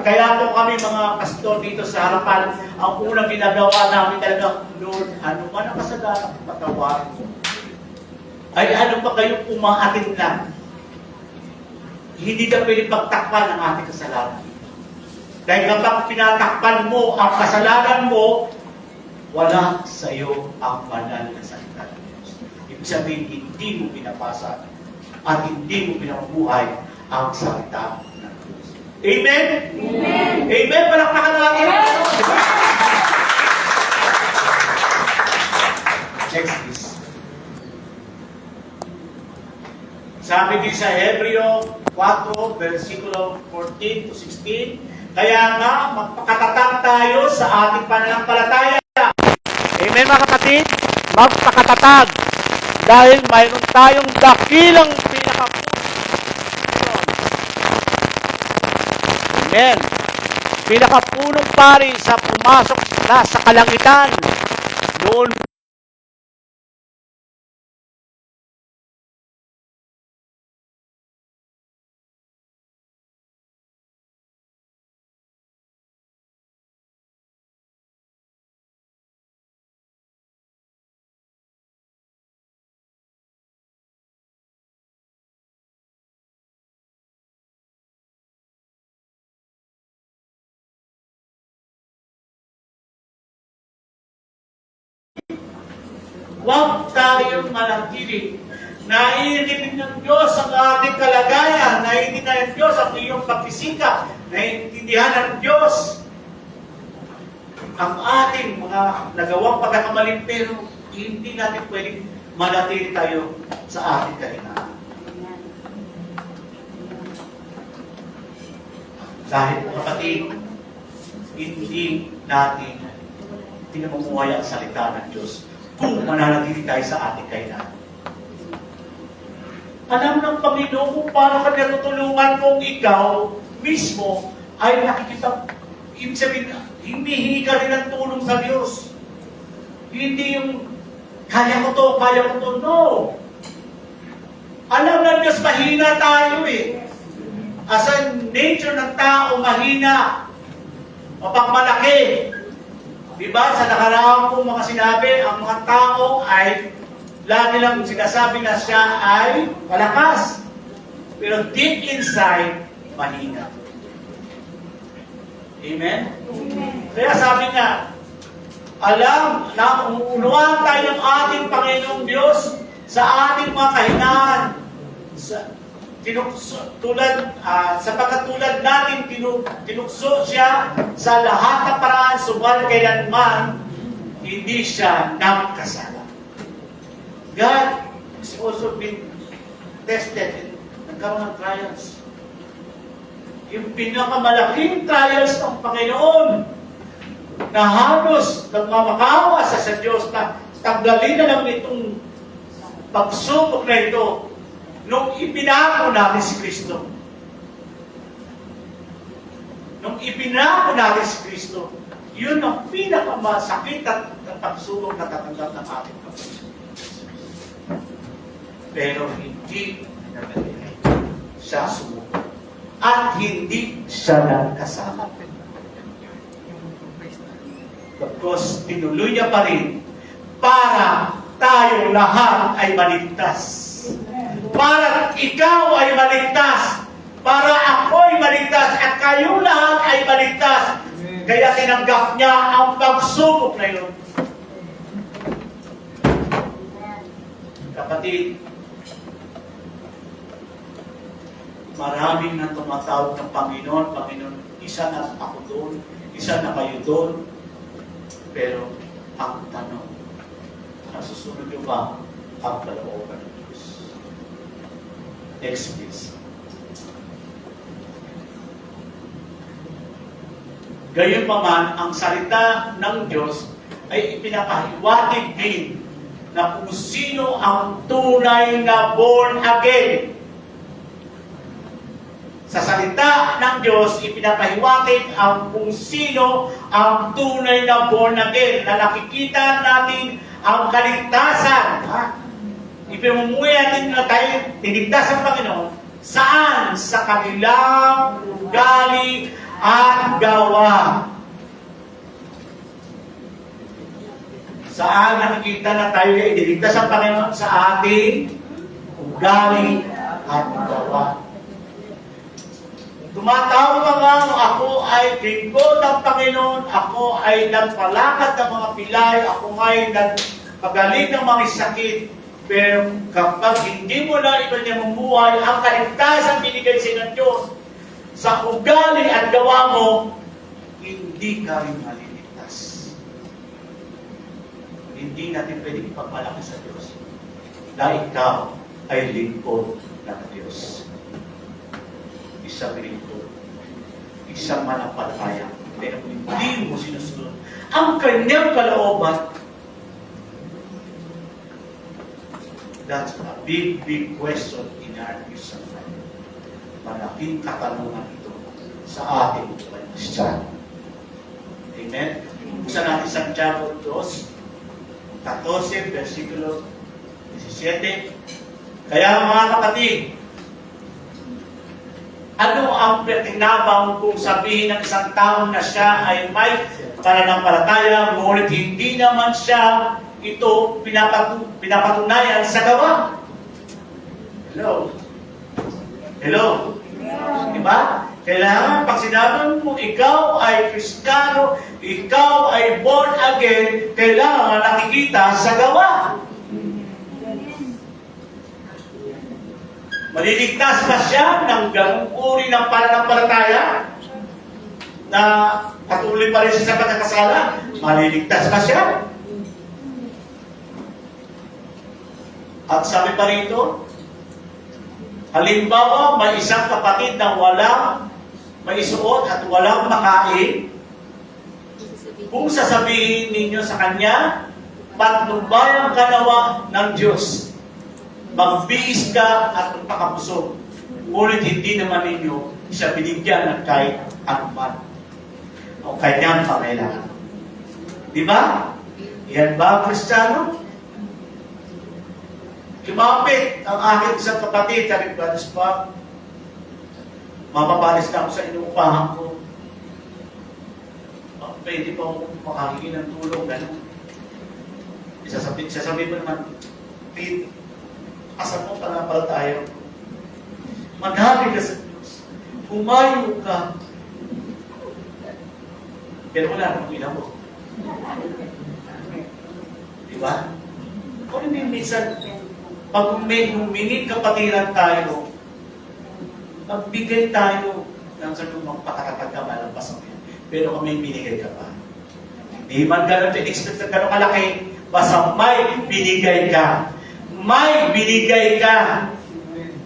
Kaya po kami mga pastor dito sa harapan, ang unang ginagawa namin talaga, Lord, ano man ang kasalanan, patawarin mo. Ay ano pa kayong umaatin na? Hindi na pwede pagtakpan ang ating kasalanan. Dahil kapag pinatakpan mo ang kasalanan mo, wala sa iyo ang banal na salita ng Diyos. Ibig sabihin, hindi mo pinapasa at hindi mo pinabuhay ang salita ng Diyos. Amen? Amen! Amen! Palakpakan natin! Next please. Sabi din sa Hebreo 4, versikulo 14 to 16, kaya nga, magpakatatag tayo sa ating pananampalataya. Amen mga kapatid? Magpakatatag. Dahil mayroon tayong dakilang pinakapunong. Amen. Pinakapunong pari sa pumasok na sa kalangitan. Noon huwag tayong manatili. Naiintindihan ng Diyos ang ating kalagayan. Naiintindihan ng Diyos ang iyong pagsisikap. Naiintindihan ng Diyos ang ating mga nagawang pagkakamali, pero hindi natin pwedeng manatili tayo sa ating kahinaan. Dahil kapatid, hindi natin pinamumuhay ang salita ng Diyos kung mananatili tayo sa ating kahinaan. Alam ng Panginoon kung paano ka natutulungan kung ikaw mismo ay nakikita, ibig sabihin, hindi ka rin ng tulong sa Diyos. Hindi yung, kaya ko to, no. Alam ng Diyos, mahina tayo eh. As a nature ng tao, mahina. Mapagmalaki. Diba, sa nakaraan kong mga sinabi, ang mga tao ay lagi lang sinasabi na siya ay malakas. Pero deep inside, mahina. Amen? Amen. Kaya sabi nga, alam na umuunawaan tayo ng ating Panginoong Diyos sa ating mga kahinaan. Sapagkat tulad natin, tinukso siya sa lahat ng paraan, subalit kailanman hindi siya nagkasala. God is also been tested. Nagkaroon ng trials. Yung pinakamalaking trials ng Panginoon na halos nagmamakawa sa Diyos na tanggalin na lang itong pagsubok na ito nung ipinako natin si Kristo. Nung ipinako natin si Kristo, yun ang pinakamasakit at pagsubok na tatanggap ng ating Panginoon. Pero hindi siya sumuko. At hindi siya nagkasala. Because tinuloy niya pa rin para tayong lahat ay maligtas. Para ikaw ay maligtas. Para ako ay maligtas. At kayong lahat ay maligtas. Kaya tinanggap niya ang pagsubok na yun. Kapatid, maraming na tumatawag ng Panginoon. Panginoon, isa na ako doon. Isa na kayo doon. Pero ang tanong, nasusunod nyo ba ang kalooban ng Diyos? Next please. Gayunpaman, ang salita ng Diyos ay ipinapahiwatig din na kung sino ang tunay na born again. Sa salita ng Diyos, ipinapahiwatig ang kung sino ang tunay na born again, na nakikita natin ang kaligtasan. Ipinamumuhay natin na tayo tinigtas ng Panginoon. Saan? Sa kanilang ugali at gawa. Saan nakikita na tayo ay tinigtas ng Panginoon? Sa ating ugali at gawa. Tumatawag nga, ako ay lingkod ng Panginoon, ako ay nagpalakad ng mga pilay, ako ay nagpagaling ng mga sakit. Pero kapag hindi mo na ito niya mamuhay, ang kaligtasan binigay sa ng Diyos, sa ugali at gawa mo, hindi ka rin maliligtas. Hindi natin pwedeng ipagmalaki sa Diyos na ikaw ay lingkod ng Diyos. Isang lingkod, isang manampalataya, pero hindi mo sinusunod ang kanyang kalooban. That's a big question in our Christian life. Malaking katanungan ito sa ating buhay Kristiyano. Amen? Buksan natin Santiago 2:14, versikulo 17. Kaya mga kapatid, ano ang pakinabang kung sabihin ng isang tao na siya ay may pananampalataya, ngunit hindi naman siya ito pinapatunayan sa gawa? Hello? Hello? Diba? Kailangan, pag sinabi mo, ikaw ay Kristiyano, ikaw ay born again, kailangan nakikita sa gawa. Maliligtas ba siya ng ganung uri ng pananampalataya na patuloy pa rin siya sa pagkakasala? Maliligtas ba siya? At sabi pa rito, halimbawa, may isang kapatid na walang maisuot at walang makain, kung sasabihin ninyo sa kanya, patnubayan ka nawa ng Diyos, magbihis ka at magpakabusog. Ngunit hindi naman ninyo siya binigyan ng kahit anuman o kanyang pangailangan. Di ba? Yan ba, Kristiyano? Lumapit ang aking isang kapatid, sabi ko, pa, mapapalis na ako sa inuupahan ko. Pwede pa ako makahingi ng tulong, gano'n. Sasabihin mo naman, Pete, asan mo pananampalataya? Maghabi ka sa Diyos. Humayo ka. Pero wala namang inabot. Di ba? Kung hindi minsan, pag may humingin kapatiran tayo, magbigay tayo ng sa lumang pakatapat na malampas ang yan. Pero kung may binigay ka pa, hindi man ganun expect na ganun kalaki, basta may binigay ka. May binigay ka.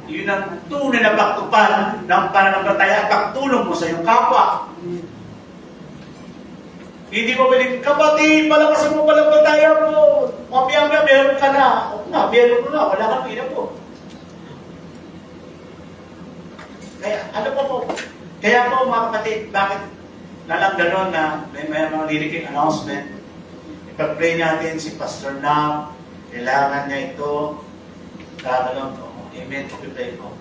Yun ang tunay na pagtupad ng pananampalataya at pagtulong mo sa iyong kapwa. Hindi mo piling, kapatid, palakasan mo pananampalataya mo. Mamaya meron ka na. O na, meron mo na. Wala kang pina po. Kaya, ano po po? Kaya po mga kapatid, bakit na lang gano'n na may mga liriking announcement? Ipag-pray natin si Pastor Nam, kailangan niya ito. Kaganon po. Amen. Pag-pray ko.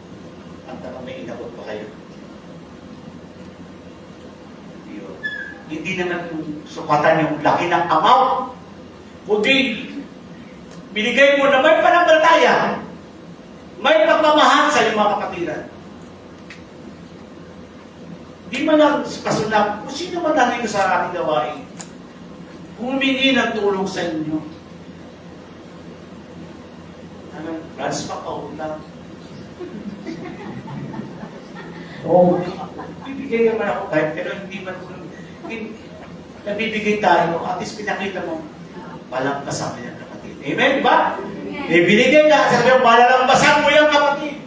Ang tanong, may inabot pa kayo. Yun. Hindi naman sukatan yung laki ng amount. Kundi, binigay mo na may pananampalataya. May pagmamahal sa iyong mga kapatiran. Di man lang kasunap, kung sino man natin ko sa ating gawain, humingi ng tulong sa inyo. Ano, Franz pa kauna. Oo, bibigay naman ako kahit, pero hindi man ko, nabibigay tayo, at least pinakita mo, malampasan mo yan, kapatid. Amen, ba? May binigay ka, sabi mo, malalampasan mo yan, kapatid.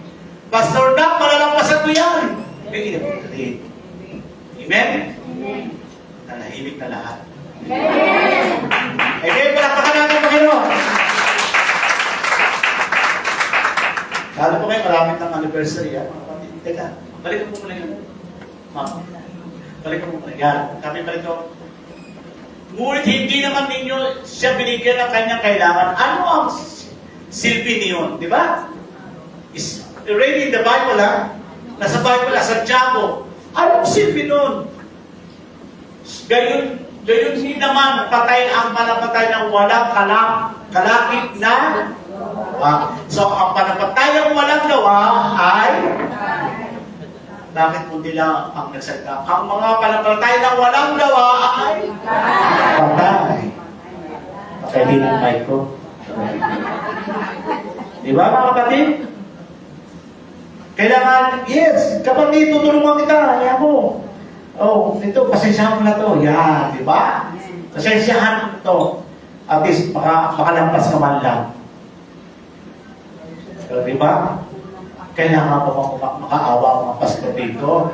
Pastor Doc, malalampasan mo yan. May ginagawa kapatid. Amen? Nanahimik na lahat. Amen! Palakpakan natin ang Panginoon. Lalo po kayo, maraming ng anniversary. Teka, balik mo muna yun. Balik mo muna. Yan. Kami balik ko. Ngunit hindi naman ninyo siya binigyan ng kanyang kailangan. Ano ang silbi niyon? Di ba? Is already in the Bible, ha? Nasa Bible, sa Santiago. Anong silbi nun? Gayon din naman, patay ang panapatay ng walang kalakip na so, ang panapatay ng walang gawa ay bakit kundi lang ang nagsalita? Ang mga panapatay ng walang gawa ay patay. Pakaihin ang mic ko. Di ba mga kapatid? Kailangan, yes, kapatid, tutulungan kita. Ayan mo. Oh, ito, pasensyahan mo na to. Yan, di ba? Pasensyahan mo to. At least, makalampas ka man lang. So, di ba? Kailangan mo makaawa mga pastor dito.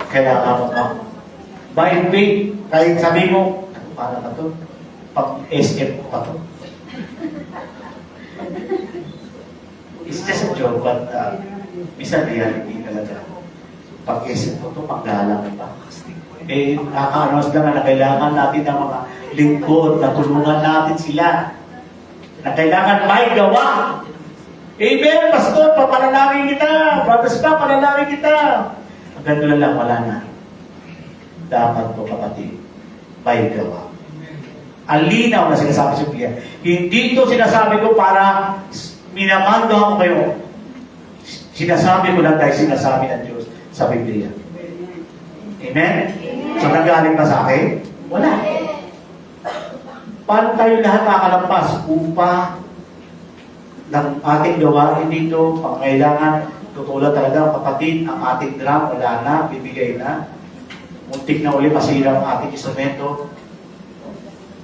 Kailangan mo by faith, kahit sabi mo, paano na to? Pag-SF pa to. It's just a joke, but minsan reality talaga. Pag-isip ko ito, paggalang pa. Eh, nakaka-announce lang na kailangan natin ng mga lingkod, na tulungan natin sila. Na kailangan may gawa. Amen, Pastor, papanalangin kita. Brothers pa, panalangin kita. Ang ganda lang, wala na. Dapat po, kapatid, may gawa. Ang linaw na sinasabi sa Biblia. Hindi ito sinasabi ko para minamando ako kayo. Sinasabi ko lang dahil sinasabi ng Diyos sa Biblia. Amen? So, nagaling ba sa akin? Wala. Paano tayo lahat makalampas? Upa ng ating gawain dito, pangailangan, tutulad talaga, kapatid, ang ating drum, wala na, bibigay na. Muntik na uli, masira ang ating instrumento.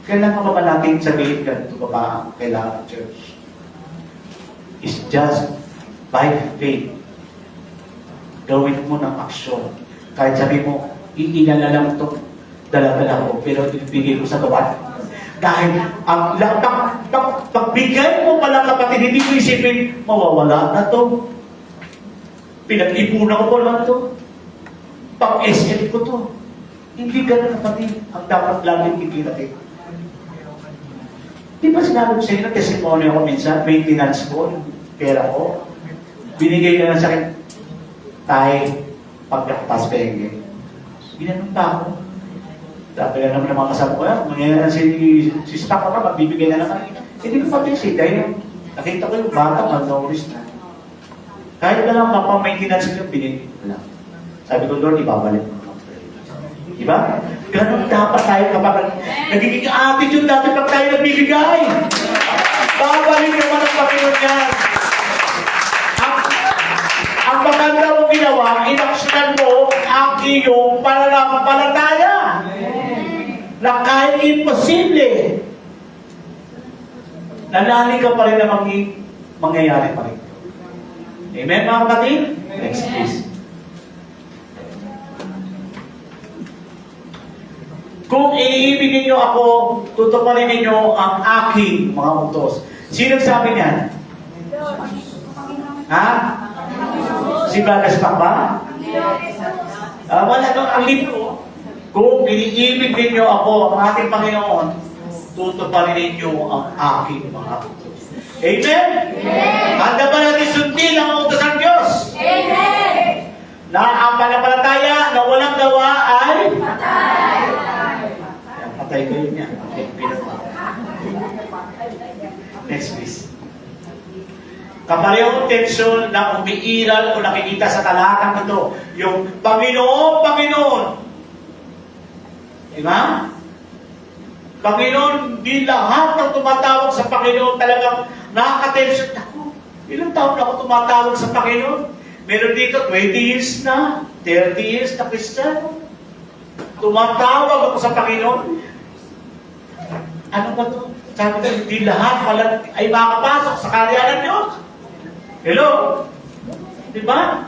Kailangan ba natin sabihin ganito ba ba ang kailangan ng church? It's just by faith. Gawin mo ng aksyon. Kahit sabi mo, iilan na lang itong dala-dala ko, pero ibigay ko sa gawan. Dahil ang pagbigay mo pala kapatid, hindi mo isipin, mawawala na to. Pinag-ipunan ko pa lang to. Pag-SM ko to. Hindi ganun kapatid. Ang dapat laging ikinatin. Di ba sinabi ko sa inyo, testimony ako minsan, maintenance ko, pera ko, binigay na lang sa akin, tayo, pagkaktas penge. Ginanong pa ako. Sabi na naman ng mga kasama ko, mangyayari si Stock ka, magbibigay na naman. Hindi ko pag-isip, dahil nakita ko yung bata, mag-notice na. Kahit na lang mapamaintinance ko yung binigay ko lang. Sabi ko, Lord, ibabalik mo. Diba? Ganon dapat tayo kapag nagiging attitude natin pag tayo nagbibigay. Babalik naman ang Panginoon yan. Ang maganda mong ginawa, inaksyonan mo ang iyong pananampalataya. Na kahit imposible, nanali ka pa rin na mangyayari pa rin. Amen, mga kapatid? Next, please. Kung iniibig ninyo ako, tutuparin ninyo ang aking mga utos. Sino sabi niyan? Ha? Si Bagas pa ba? Wala doon ang libro. Kung iniibig ninyo ako, ang ating Panginoon, tutuparin ninyo ang aking mga utos. Amen? Handa ba natin sundin ang utos ng Diyos? Amen! Na ang panampalataya na walang gawa ay patay kayo niya. Next, please. Kaparehong tensyon na umiiral o nakikita sa talatang ito. Yung Panginoon, Panginoon. Diba? Panginoon, di lahat ng tumatawag sa Panginoon talagang nakaka-tension. Ako, ilang taon na ako tumatawag sa Panginoon? Meron dito 20 years na, 30 years na Kristiyano. Tumatawag ako sa Panginoon. Ano ba ito? Sabi ko, hindi lahat pala ay makapasok sa karya ng Diyos. Hello? Diba?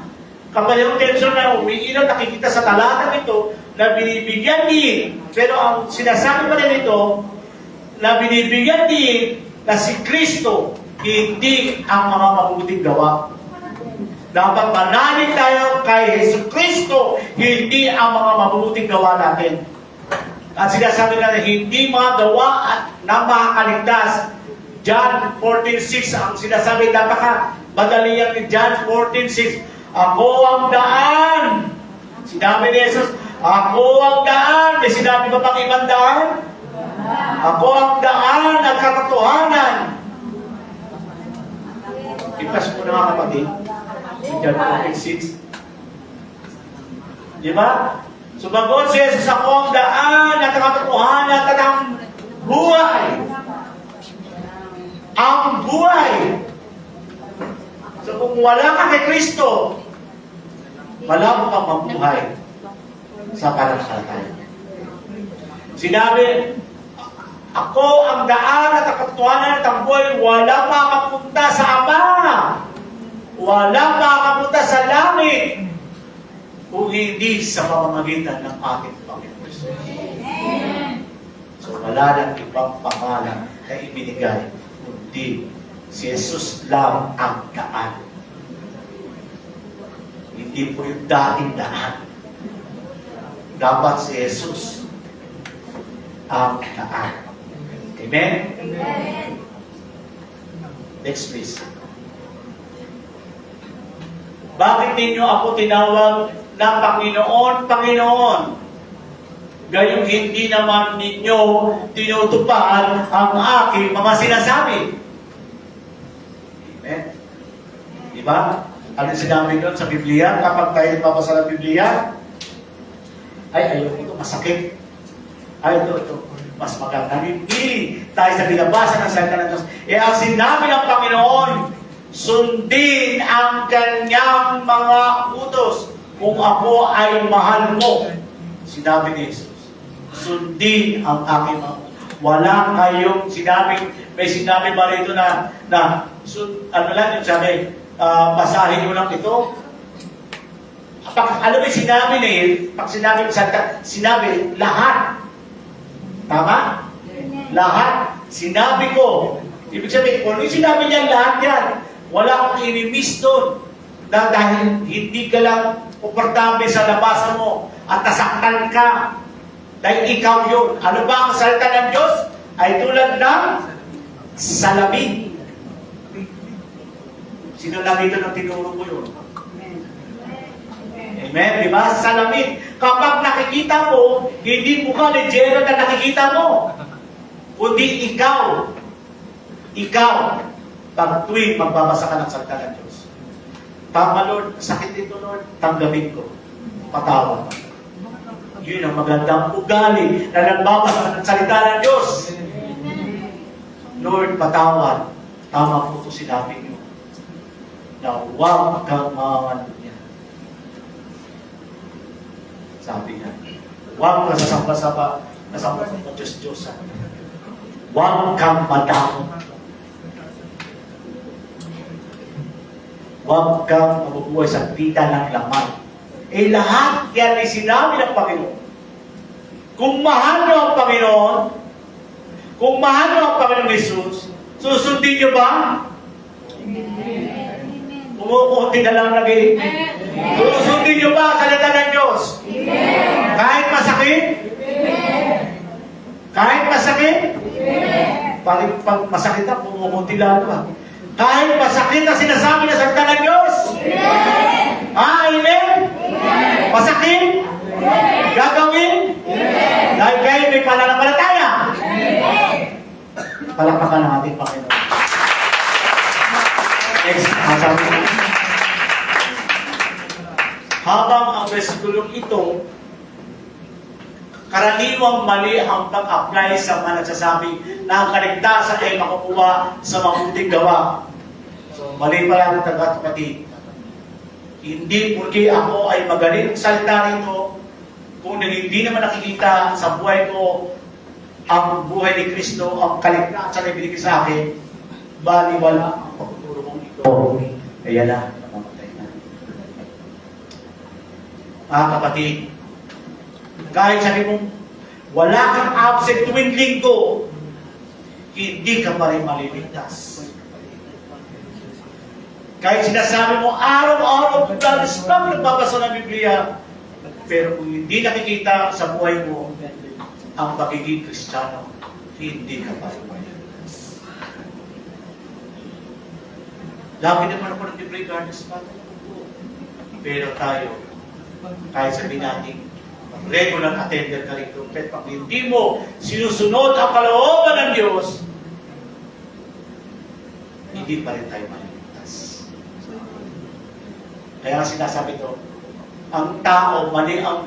Kapag yung tension na umiilaw, nakikita sa talatang ito, na binibigyan din. Pero ang sinasabi pa rin ito, na binibigyan din na si Kristo, hindi ang mga mabuting gawa. Dapat manalig tayo kay Yesu Kristo, hindi ang mga mabuting gawa natin. At sinasabi na hindi mga gawa at na makakaligtas. John 14:6 ang sinasabi, madali yan ni John 14:6. Ako ang daan. Sinabi ni Jesus, ako ang daan. May sinabi ba pang ibang daan? Ako ang daan at katotohanan. Ipas mo na mga kapatid. John 14:6. Di ba? Sumagot si Jesus, ako ang daan at ang katotohanan at ang buhay. Ang buhay. So kung wala ka kay Kristo, wala mo kang mabuhay sa pananampalataya. Sinabi, ako ang daan at ang katotohanan at ang buhay, wala makapunta sa Ama. Wala makapunta sa langit kung hindi sa pamamagitan ng ating Panginoon Jesus. So wala nang ibang pangalan na ibinigay, kundi si Jesus lang ang daan. Hindi po yung dating daan. Dapat si Jesus ang daan. Amen? Amen. Next please. Bakit ninyo ako tinawag na Panginoon, Panginoon? Gayong hindi naman ninyo tinutupad ang aking mga sinasabi. Amen? Di ba? Ano sinabi doon sa Biblia? Kapag tayo nababasa ng Biblia, ay, ayoko ito, masakit. Ay, ito, mas maganda. Hindi tayo sa binabasa ng salita ng Diyos. Ang sinabi ng Panginoon, sundin ang kanyang mga utos kung ako ay mahal mo. Sinabi ni Jesus, sundin ang aking mga utos. Wala kayong sinabi, may sinabi ba rito na ano lang yung sabi, basahin mo lang ito. Alam mo yung sinabi na yun, pag sinabi mo sinabi, lahat. Tama? Lahat. Sinabi ko. Ibig sabihin, kung yung sinabi niya lahat yan, wala akong inimis doon. Dahil hindi ka lang komportable sa labasan mo at nasaktan ka. Dahil ikaw yun. Ano ba ang salita ng Diyos? Ay tulad ng salamin. Sino lang dito nang tinuro mo yun? Amen? Diba? Salamin. Kapag nakikita mo, hindi mo ka legero na nakikita mo. Kundi ikaw. Ikaw. Pag tuwing magbabasa ka ng salita ng Diyos. Tama, Lord. Sakit dito, Lord. Tanggapin ko. Patawad. Yun ang magandang ugali na nagbabasa ng salita ng Diyos. Lord, patawad. Tama po ito sinabi niyo. Na huwag kang mamano niya. Sabi niya, huwag ka sasamba-samba, nasamba-samba Diyos-Diyosan. Huwag kang madamot. Huwag kang mabubuhay sa pita ng laman. Eh lahat yan ay sinabi ng Panginoon. Kung mahal niyo ang Panginoon, kung mahal niyo ang Panginoon Jesus, susundin niyo ba? Umuunti na lang lagi. Susundin niyo ba ang salita ng Diyos? Kahit masakit? Kahit masakit? Pag masakit na, pumukunti lang ba? Kahit masakit na sinasabi na salita ng Diyos? Amen? Masakit? Gagawin? Dahil kayo may pananampalataya. Palakpakan ng ating Panginoon. Next, sabi ko. Habang ang versikulong ito, karaniwang mali ang pag-apply sa mga nagsasabi na ang kaligtasan ay makukuha sa mabuting gawa. So, mali pala ang taga-kapatid. Hindi porque ako ay magaling salita rito, kung hindi naman nakikita sa buhay ko ang buhay ni Kristo, ang kaligtasan na binigay sa akin, baliwala ang pagtuturo kong ito. Kaya na, namamatay na. Mga kapatid, kahit sabi mong wala kang absent tuwing linggo, hindi ka pa rin maliligtas. Kahit sinasabi mo araw-araw, dalas pa nagbabasa ng Biblia, pero kung hindi nakikita sa buhay mo ang pagiging Kristiyano, hindi ka pa rin maliligtas. Lagi naman ako ng Biblia Gardens pa. Pero tayo, kahit sabihin natin, regular attender ka rito, pero pag hindi mo sinusunod ang kalooban ng Diyos, hindi pa rin tayo maliligtas. Kaya sinasabi ito, ang tao, mali ang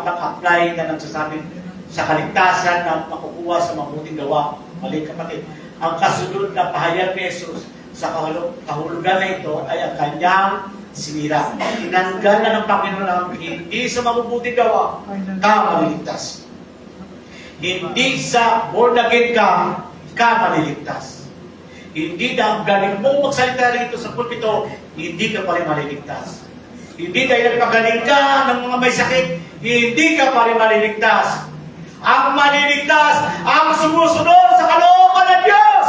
pag-apply na nagsasabi sa kaligtasan na makukuha sa mabuting gawa. Mali kapatid. Ang kasunod na pahayag ni Jesus sa kahulugan na ito ay ang kanyang sinira. Tinanggal na ng Panginoon ang hindi sa mabubuting gawa ka maliligtas. Hindi sa born again ka maliligtas. Hindi na galing mong magsalita rito sa pulpito, hindi ka pa rin maliligtas. Hindi dahil nagpagaling ka ng mga may sakit, hindi ka pa rin maliligtas. Ang maliligtas, ang sumusunod sa kalooban ng Diyos!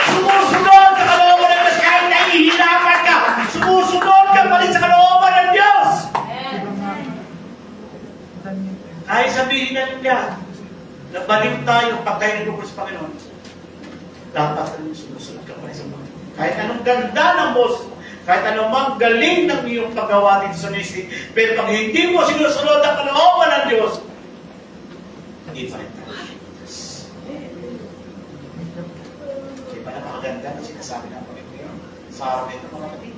Sumusunod sa kalooban ng Diyos kahit nahihirapan ka. Sumusunod ka pa rin sa kalooban ng Diyos! Kahit sabihin na nila, nabaliw tayo pag tayo nagpupulot sa Panginoon, dapat rin sumusunod ka pa rin sa Panginoon. Kahit anong ganda ng boss, kahit anong galing ng iyong paggawa dito sa ministry, pero pag hindi mo sinusunod ang kalooban ng Diyos, hindi pa rin tayo. Di ba napakaganda na sinasabi ng Panginoon sa araw nito, mga kapatid?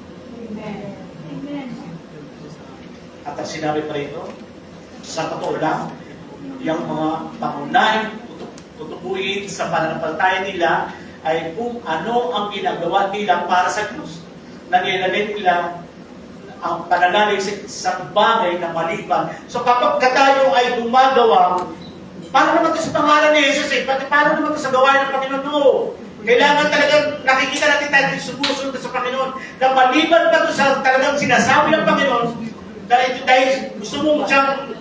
At ang sinabi pa rito, sa totoo lang, yung mga pangunahing tutubuin sa pananampalataya nila ay kung ano ang ginagawa nila para sa Diyos. Nangyayari nila ang pananalig sa isang bagay na maliban. So kapag tayo ay gumagawa, para naman ito sa pangalan ni Jesus para naman ito sa gawain ng Panginoon mo. Kailangan talagang nakikita natin tayo sumusunod sa Panginoon na maliban pa ito sa talagang sinasabi ng Panginoon dahil gusto mong siyang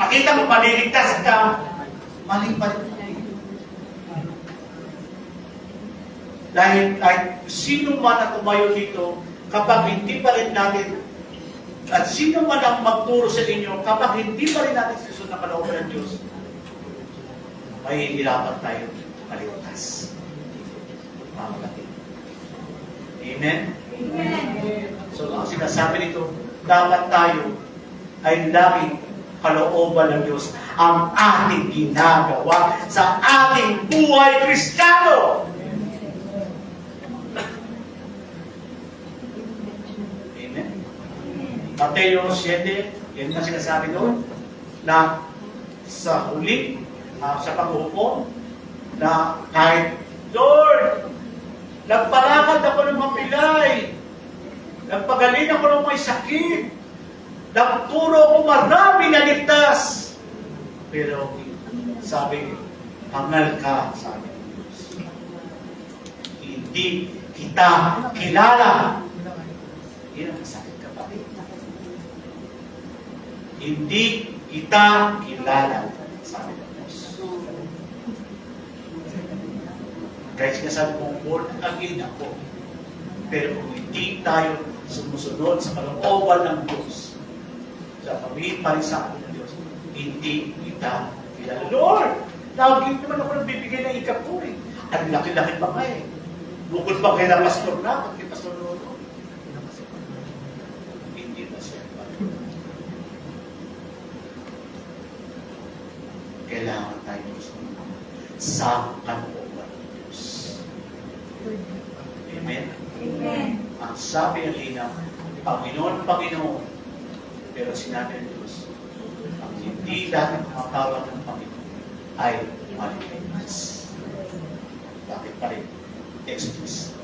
makita mo, maliligtas ka, mali pa rin. Dahil kahit sino man ang tumayo dito, kapag hindi pa rin natin, at sino man ang magturo sa inyo, kapag hindi pa rin natin susunod na kalooban ng Diyos, mahihirapan tayo maligtas. Mga kapatid. Amen? Amen. So, ang sinasabi nito, dapat tayo ay laging kalooban ng Diyos ang ating ginagawa sa ating buhay Kristiyano. Mateo 7, yan na sinasabi doon, na sa huli, sa pag-uupo, na kahit, Lord, nagpalakad ako ng mapilay, nagpagaling ako ng may sakit, nagturo ako marami na ligtas. Pero sabi, hangal ka, sabi ng Diyos. Hindi kita kilala. Yan ang masakit, kapatid. Hindi kita kilala, sabi ng Diyos. Kaya sinasabi kong born again ako. Pero kung hindi tayo sumusunod sa kalooban ng Diyos, sa pamipalisan ng Diyos, hindi kita kilala. Lord, lagi naman ako nagbibigay ng ikapo eh. Ang laki-laki pa nga eh. Bukod pa kay na pastor na, pag kay pastor Lolo. Hindi na siya. Kailangan tayo sumunod sa kalooban ng Diyos. Amen? Amen. Ang sabi ng linaw, Panginoon, Panginoon. Pero sinabi ng Diyos, ang hindi dahil makatawag ng Panginoon ay maliligtas. Bakit pa rin? Exodus.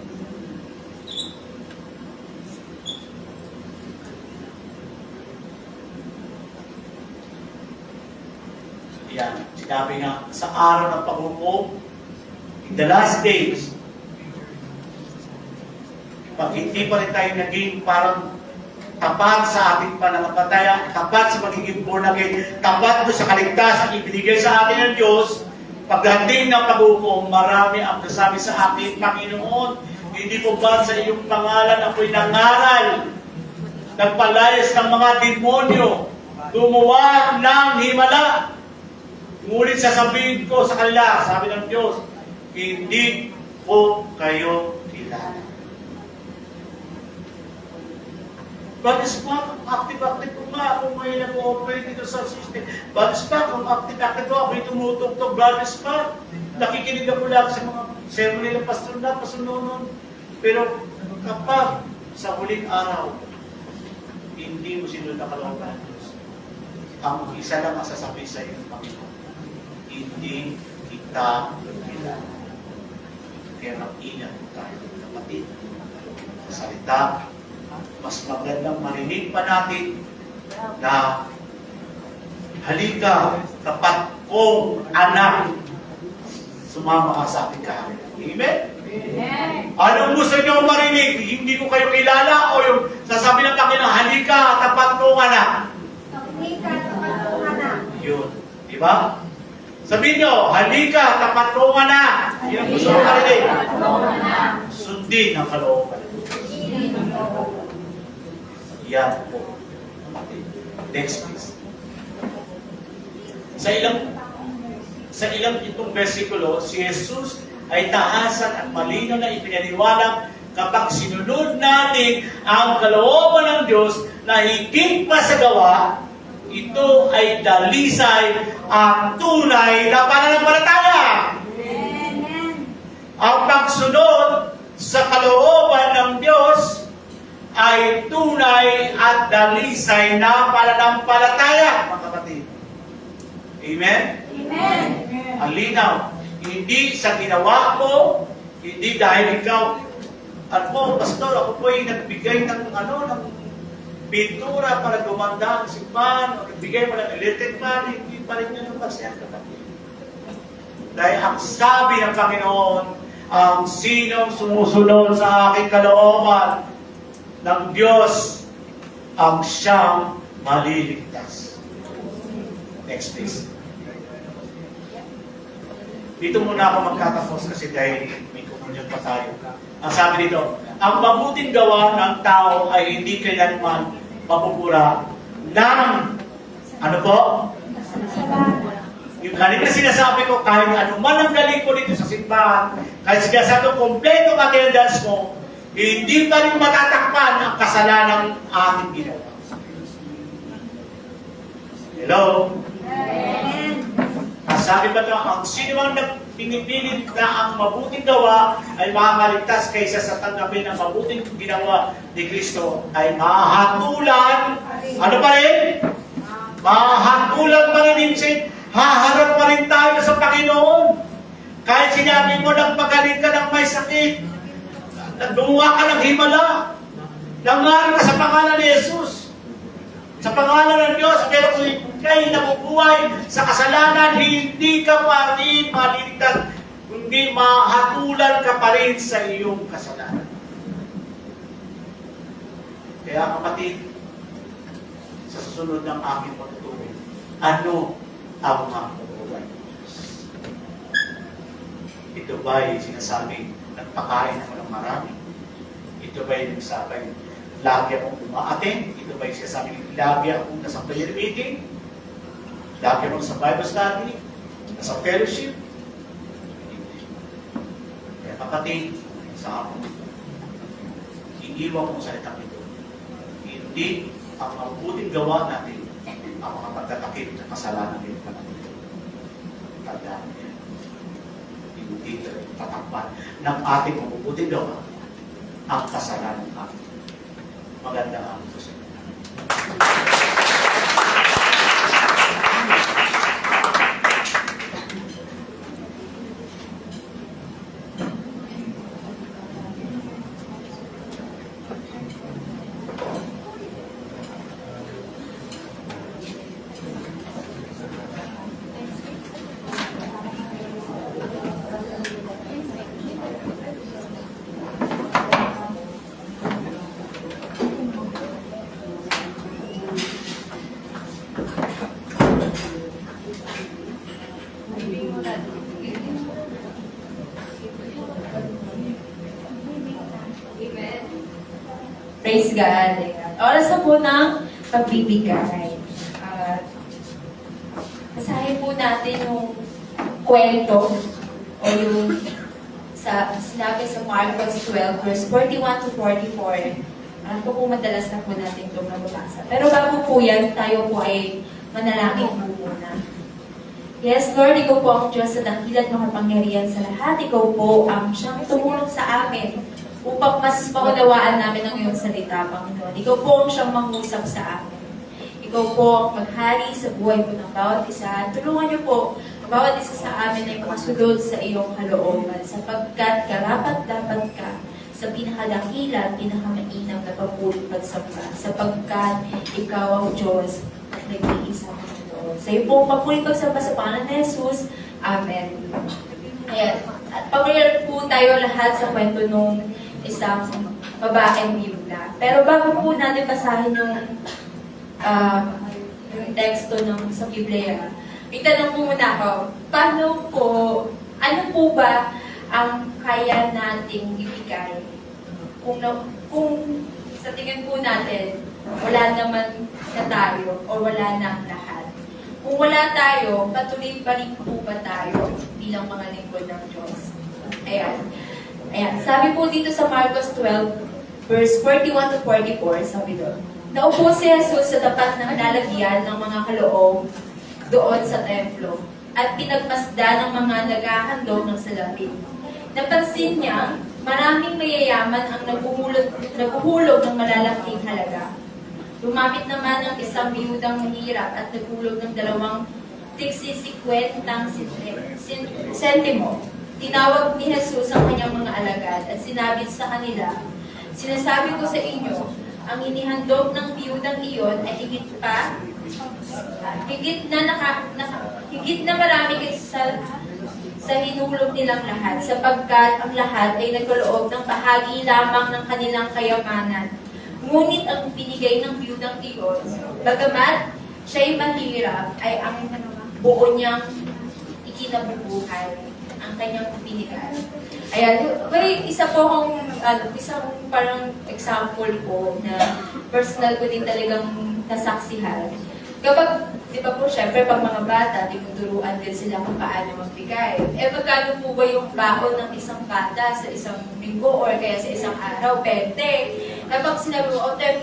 Yan, sinabi nga, sa araw ng paghukom, in the last days, pag hindi pa rin tayo naging parang tapat sa ating pananampalataya, tapat sa pagiging born again, tapat doon sa kaligtasan ibinigay sa atin ng Diyos, pagdating ng paghukom, marami ang nasabi sa atin, Panginoon, hindi po ba sa iyong pangalan ako'y nangaral, nagpalayas ng mga demonyo, gumawa ng himala. Ngunit sasabihin ko sa kanila, sabi ng Diyos, hindi po kayo kilala. But is pa, active-active ko nga kung may nag-ooperate dito sa system. But is pa, kung active-active ko, ako'y tumutugtog. But is pa, nakikinig ako lang sa mga sermon nila, pastor na, pasununon. Pero kapag sa huling araw, hindi mo sinunod na kalooban ng Diyos, ang isa lang ang sasabihin sa iyo, Panginoon, hindi kita kilala. Kaya mag-ingat tayo, kapatid. Sa salita, mas magandang marinig pa natin na halika, tapat kong anak, sumama ka sa ating kaharian. Amen? Amen. Anong gusto niyo marinig? Hindi ko kayo kilala o yung sasabi ng Panginoon, halika, tapat kong anak. Halika, tapat kong anak. Yun. Diba? Sabihin nyo, halika, tapat kong anak. Yan ang gusto ko marinig. Sundin ang kalooban. Yan po. Next please. Sa ilang itong versikulo, si Jesus ay taasan at malinaw na ipinaniwalang kapag sinunod natin ang kalooban ng Diyos na higit pa sa gawa, ito ay dalisay ang tunay na pananampalataya. Ang pagsunod sa kalooban ng Diyos ay tunay at dalisay na pananampalataya, mga kapatid. Amen? Amen. Ang linaw, hindi sa ginawa mo, hindi dahil ikaw, at po, pastor, ako po ay nagbigay ng ng pintura para gumanda ang simbahan, o nagbigay mo ng electric fan, hindi pa rin yun ang pasyan, kapatid. Dahil ang sabi ng Panginoon, ang sinong sumusunod sa aking kalooban ng Diyos ang siyang maliligtas. Next please. Dito muna ako magtatapos kasi dahil may kumunyon pa tayo. Ang sabi dito, ang mabuting gawa ng tao ay hindi kailanman mapupura ng ano po? Yung kanina sinasabi ko, kahit anuman ang galing ko dito sa simbahan, kahit sinasabi ko, kompleto attendance mo, hindi pa rin matatakpan ang kasalanan ng ating ginawa. Hello? Ang sabi ba ito, ang sino ang pinipilit na ang mabuting gawa ay makakaligtas kaysa sa tanggapin ang mabuting ginawa ni Kristo ay mahatulan. Ano pa rin? Mahatulan pa rin, haharap pa rin tayo sa Panginoon. Kahit sinabi mo nagpagaling ka ng may sakit, gumawa ka ng himala, nangaral ka sa pangalan ni Jesus, sa pangalan ng Diyos, pero kung ikay nabubuhay sa kasalanan, hindi ka pa rin maliligtas, kundi mahatulan ka pa rin sa iyong kasalanan. Kaya kapatid, sa susunod ng aking pagtutuloy, ano ang makukuha ng Diyos? Ito ba'y sinasabing nagpakain ako ng marami? Ito ba'y nagsabay lagi akong umaaten? Ito ba'y sinasabing lagi akong nasa prayer meeting? Lagi akong sa Bible study? Nasa fellowship? Hindi. Kaya kapatid, sa ako, iiwan kong salita ito. Hindi ang mabuting gawa natin ang mga pagtatakip na kasalanan din pa natin. Tandaan niya. Hindi tatakpan ng ating mabubuting gawa ang kasalanan natin. Magandang araw po sa inyo. Praise God. Oras na po ng pagbibigay. Basahin po natin yung kwento o yung sinabi sa Marcos 12, verse 41 to 44. Ano po madalas na po natin itong nababasa. Pero bago po yan, tayo po ay manalangin po muna. Yes, Lord, Ikaw po ang Diyos sa dakilat makapangyarihan sa lahat. Ikaw po ang siyang tumulong sa amin upang mas maunawaan namin ang iyong salita, Panginoon. Ikaw po ang siyang mangusap sa amin. Ikaw po ang maghari sa buhay po ng bawat isa. Tulungan niyo po ang bawat isa sa amin ay makasunod sa iyong kalooban sapagkat karapat-dapat ka sa pinakadakila at pinakamainam na papuri pagsamba sapagkat ikaw ang Diyos at nag-iisa Panginoon. Sa iyo po ang papuri pagsamba sa pangalan ni Jesus. Amen. Ayan. At pamilyar po tayo lahat sa kwento nung isang babaeng biyuda. Pero bago po natin basahin yung teksto ng sa Biblia, may tanong po muna ako, ano po ba ang kaya nating ibigay? Kung sa tingin po natin, wala naman na tayo o wala na ang lahat. Kung wala tayo, patuloy pa rin po ba tayo bilang mga lingkod ng Diyos? Ayan. Sabi po dito sa Marcos 12, verse 41 to 44, sabi doon, naupo si Jesus sa tapat ng lalagyan ng mga kaloob doon sa templo at pinagmasdan ng mga naghahandog ng salamin. Napansin niya, maraming mayayaman ang naguhulog ng malalaking halaga. Lumapit naman ang isang biyudang mahirap at naghulog ng 2 sentimo. Tinawag ni Jesus ang kanyang mga alagad at sinabi sa kanila, sinasabi ko sa inyo, ang inihandog ng biyudang iyon ay higit na marami kaysa sa hinulog nilang lahat, sapagkat ang lahat ay nagkaloob ng bahagi lamang ng kanilang kayamanan. Ngunit ang binigay ng biyudang iyon, bagamat siya'y mahirap, ay ang buo niyang ikinabubuhay ang kanyang binigay. Ayan, may isa po akong, isang parang example po na personal ko din talagang nasaksihan. Kapag, di ba po, syempre, pag mga bata, tinuturuan din sila kung paano magbigay. Magkano po ba yung baon ng isang bata sa isang linggo or kaya sa isang araw? 20. Kapag sinabi mo, 10%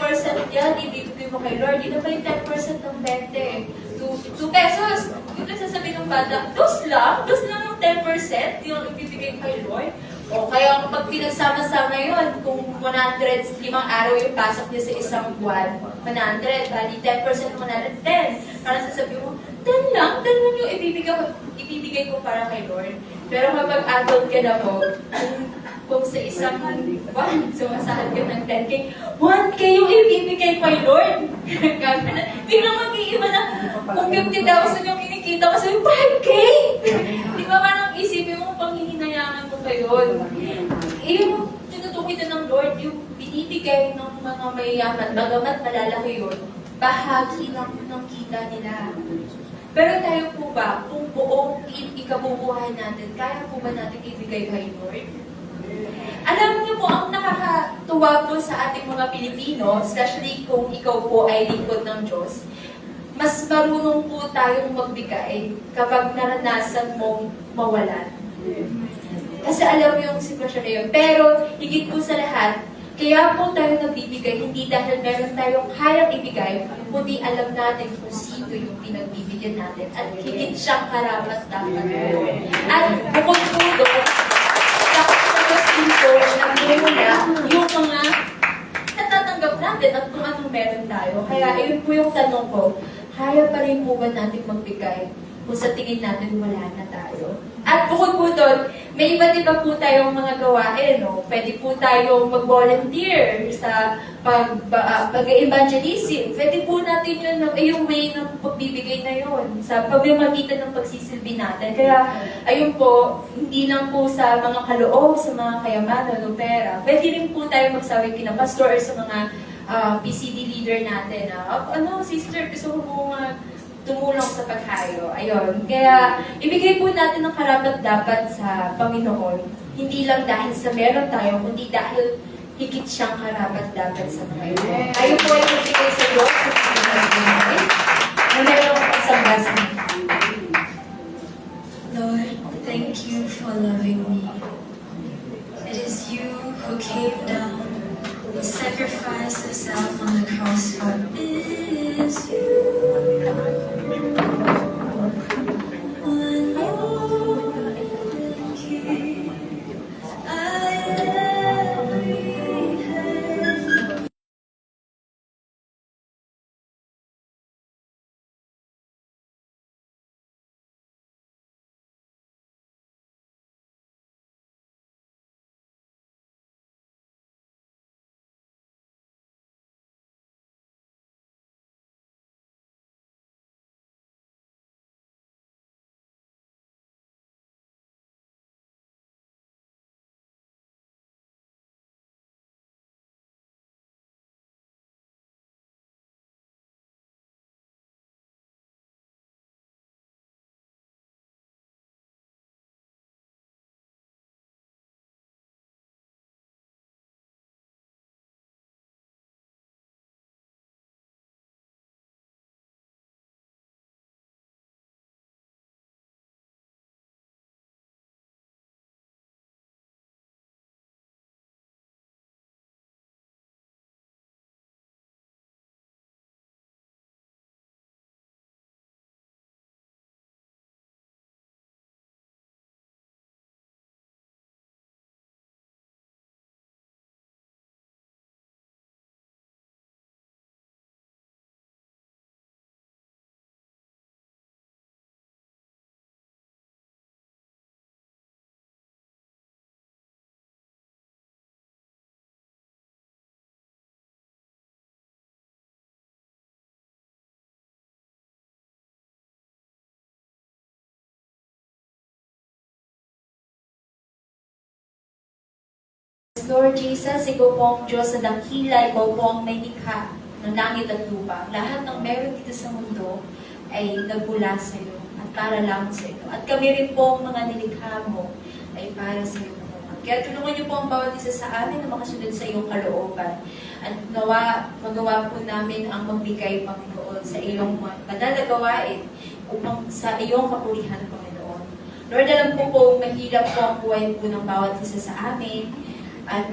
yan, ibibigay mo kay Lord, yun na ba yung 10% ng 20? 2 pesos. Yung sasabihin ng bata, dos lang yung ng 10% yung ibibigay kay Lord? O kaya kapag pinagsama-sama yun, kung 100, 5 araw yung pasok niya sa isang buwan, 100, bali 10% ng 110. Parang sasabihin mo, 10 lang yung ibibigay ko para kay Lord. Pero kapag adult ka na po, kung sa isang buwan, sumasahan ka ng 10K, 1K yung ibibigay kay Lord. Biglang mag-iiba na, kung 50,000 yung kinikita ko sa'yo, 5K! Di ba parang isipin mo, panghihinayangan mo pa yun. Yung tinutukoy na ng Lord, yung binibigay ng mga mayayaman, bagamat malalaki yun, bahagi lang yun ng kita nila. Pero tayo po ba, kung buong ikabubuhay natin, kaya po ba natin ibigay kay Lord? Alam niyo po, ang nakakatuwa po sa ating mga Pilipino, especially kung ikaw po ay lingkod ng Diyos, mas marunong po tayong magbigay kapag naranasan mong mawalan. Kasi alam mo yung sitwasyon na yun. Pero higit po sa lahat, kaya po tayo nagbibigay, hindi dahil meron tayong kayang ibigay, kundi alam natin kung sino yung pinagbibigyan natin. At higit siyang karapat dapat po. At bukod po doon, dapat din po na muna yung mga natatanggap natin at kung anong meron tayo. Kaya ayun po yung tanong ko, kaya pa rin po ba natin magbigay kung sa tingin natin wala na tayo? At bukod po doon, may iba't iba po tayong mga gawain. No? Pwede po tayong mag-volunteer sa pag-evangelism. Pwede po natin yun, yung way ng pagbibigay na yun, sa pagmamagitan ng pagsisilbi natin. Kaya, ayun po, hindi lang po sa mga kaloob, sa mga kayamanan o pera. Pwede rin po tayo magsabi kina pastor or sa mga PCD leader natin. Sister, gusto ko mga tumulong sa paghayo. Ayun. Kaya, ibigay po natin ang karapat-dapat sa Panginoon. Hindi lang dahil sa meron tayo, kundi dahil higit siyang karapat-dapat sa mga ito. Tayo po ay magbigay sa Diyos sa Panginoon. Na meron ang pagsambasa. Lord, thank you for loving me. It is you who came down and sacrificed yourself on the cross for me. It is you. Lord Jesus, ikaw po ang Diyos sa dakila, ikaw po ang may likha ng langit at lupa. Lahat ng meron dito sa mundo ay nagmula sa iyo at para lang sa iyo. At kami rin po ang mga nilikha mo ay para sa iyo. Kaya tulungan niyo po ang bawat isa sa amin na makasunod sa iyong kalooban. At magawa po namin ang magbigay, Panginoon, sa iyong banal na gawain upang sa iyong kapulihan, Panginoon. Lord, alam ko po mahirap po ang buhay po ng bawat isa sa amin. At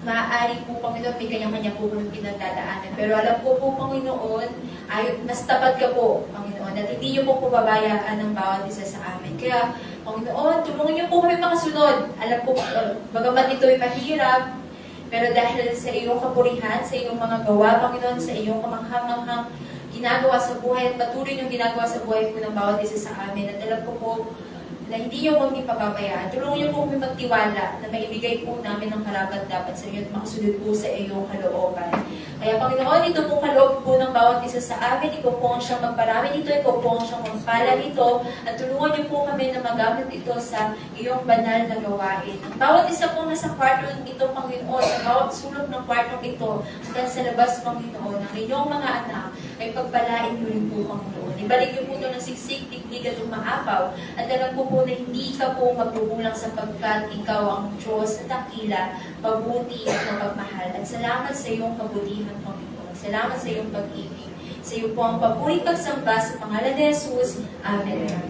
maaari po, Panginoon, may kanya-kanya po kung pinagdadaanan. Pero alam ko po, Panginoon, ay mas tapat ka po, Panginoon, at hindi niyo po pababayaan ang bawat isa sa amin. Kaya Panginoon, tulungan niyo po kami makasunod. Alam ko, bagamat ito'y mahirap, pero dahil sa iyong kapurihan, sa iyong mga gawa, Panginoon, sa iyong kamangha-manghang ginagawa sa buhay at patuloy niyong ginagawa sa buhay po ng bawat isa sa amin. At alam ko po na hindi niyo kami pababayaan. Tulungan niyo po kami magtiwala na maibigay po namin ang karapat-dapat sa iyo at makasunod po sa iyong kalooban. Kaya Panginoon, ito pong kaloob po ng bawat isa sa amin. Ikaw po ang siyang magparami nito. Ikaw po ang siyang magpala nito. At tulungan niyo po kami na magamit ito sa iyong banal na gawain. Ang bawat isa po nasa kwartong ito, Panginoon, sa bawat sulok ng kwartong ito, hanggang sa labas, Panginoon, ang inyong mga anak ay pagpalain niyo rin po, Panginoon. Ibalik niyo po ito ng siksik, tiglig at umaapaw. At alam ko po na hindi ka po magkukulang sapagkat ikaw ang Diyos na dakila, mabuti at mapagmahal. At salamat sa iyong kabutihan, Panginoon. Salamat sa iyong pag-ibig. Sa iyo po ang papurit pagsamba sa pangalan ni Jesus. Amen.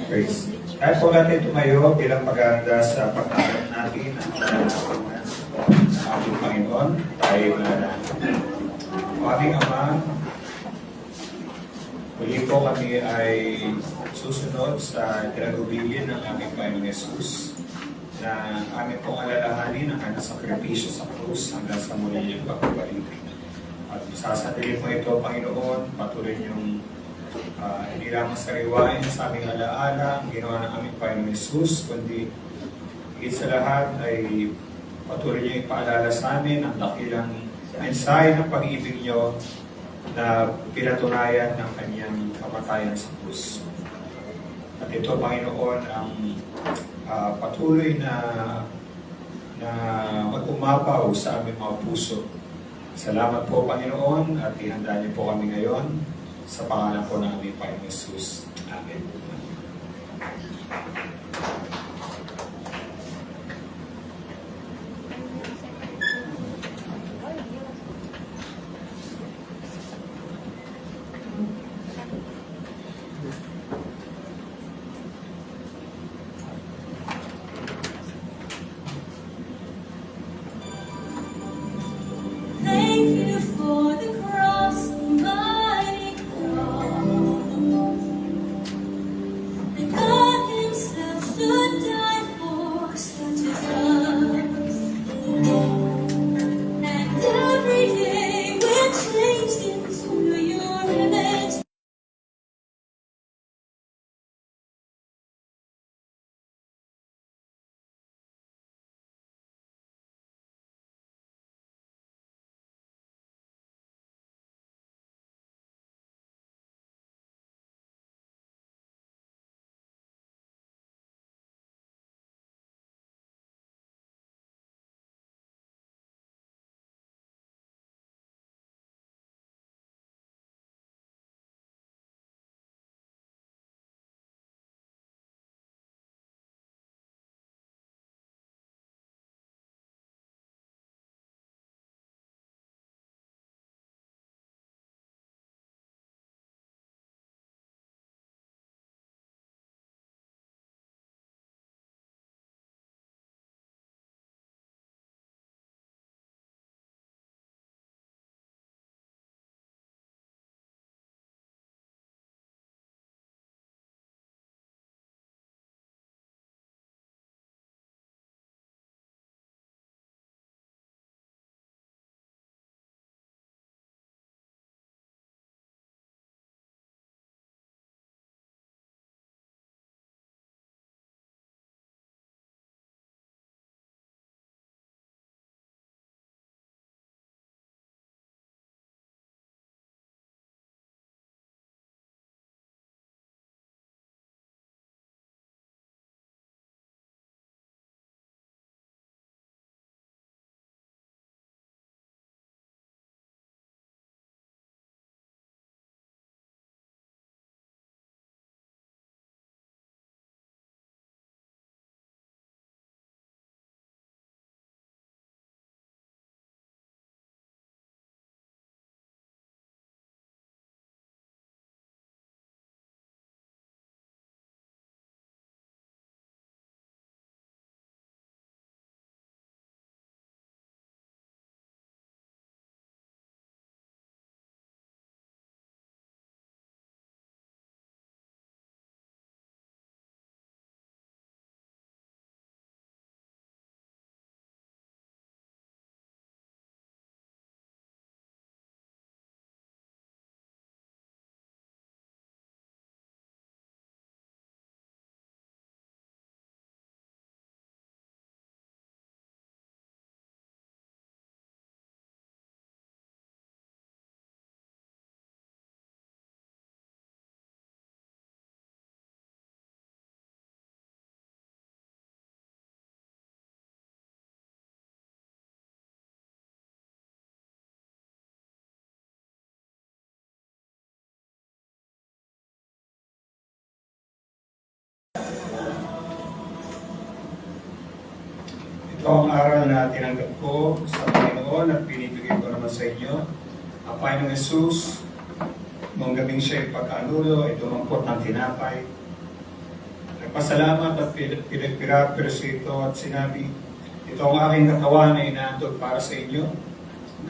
Praise. Kaya po natin tumayo bilang paghahanda sa pagkakas natin ang ating Panginoon. Tayo manalangin. Aming Ama, muli po kami ay susunod sa tinagubili ng aming Panginoon Jesus na aming pong alalahanin ang kanyang sakripisyo sa krus hanggang sa muli niyang pagbabalik. At sasabihin mo ito, Panginoon, patuloy niyong hindi lamang sariwain sa aming alaala ang ginawa ng aming Panginoon Jesus, kundi higit sa lahat ay patuloy niyo ipaalala sa amin ang dakilang mensahe ng pag-ibig niyo na pinatunayan ng kanyang kamatayan sa krus. At ito, Panginoon, ang patuloy na mag-umapaw sa aming mga puso. Salamat po, Panginoon, at ihanda niyo po kami ngayon sa pangalan po ng aming Panginoon Jesus. Amen. Thank you for the cross, mighty cross. That God Himself Ito ang aral na tinanggap ko sa Panginoon at binibigay ko naman sa inyo. Ang Panginoong Jesus, noong gabing siya'y pagkalulo, ay dumampot ng tinapay. Nagpasalamat at pinagpirapirso ito at sinabi, ito ang aking katawan na inaantod para sa inyo.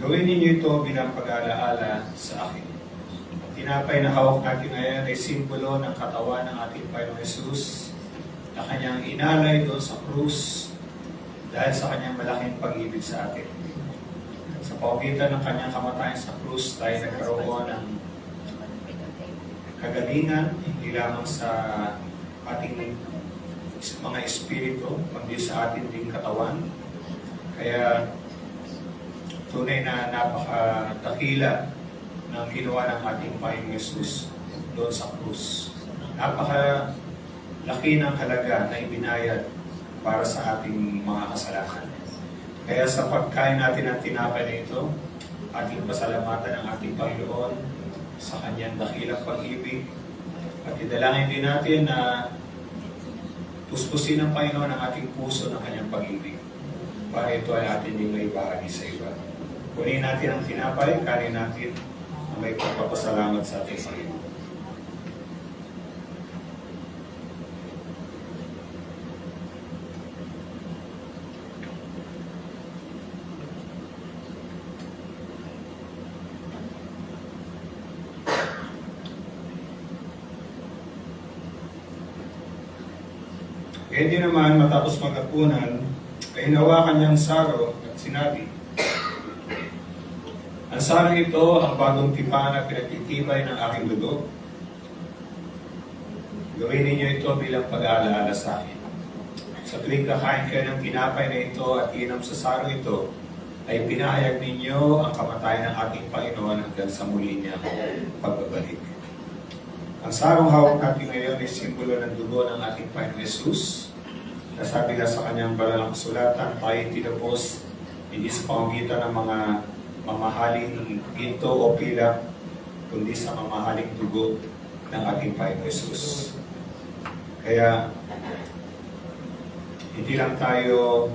Gawin ninyo ito bilang pag-alaala sa akin. Ang tinapay na hawak natin ngayon ay simbolo ng katawan ng ating Panginoong Jesus na kanyang inalay doon sa krus dahil sa kanyang malaking pag-ibig sa atin. Sa pamagitan ng kanyang kamatayan sa krus, tayo nagkaroon ng kagalingan, hindi lamang sa ating mga espiritu, kundi sa ating ding katawan. Kaya tunay na napakadakila ng ginawa ng ating Panginoong Jesus doon sa krus. Napakalaki ng halaga na ibinayad para sa ating mga kasalanan. Kaya sa pagkain natin ng tinapay na ito, ating pasalamatan ang ating Panginoon sa kanyang dakilang pag-ibig. At idalangin din natin na puspusin ng Panginoon ang ating puso ng kanyang pag-ibig para ito ay atin din may bahagi sa iba. Kunin natin ang tinapay, kanin natin na may pagpapasalamat sa ating Panginoon. Kaya di naman matapos maghapunan, ay hinawakan niyang saro at sinabi, ang sarong ito ang bagong tipan na pinagtitibay ng aking dugo. Gawin ninyo ito bilang pag-aalaala sa akin. Sa tuwing kakain kayo ng tinapay na ito at inom sa sarong ito, ay pinahayag ninyo ang kamatayan ng ating Panginoon hanggang sa muli niya pagbabalik. Ang sarong hawak natin ngayon ay simbolo ng dugo ng ating Panginoon Jesus. Nasabi na sa kanyang banal na kasulatan, tayo tinapos hindi sa pamamagitan ng mga mamahaling ginto o pilak, kundi sa mamahaling dugo ng ating Panginoon Jesus. Kaya, hindi lang tayo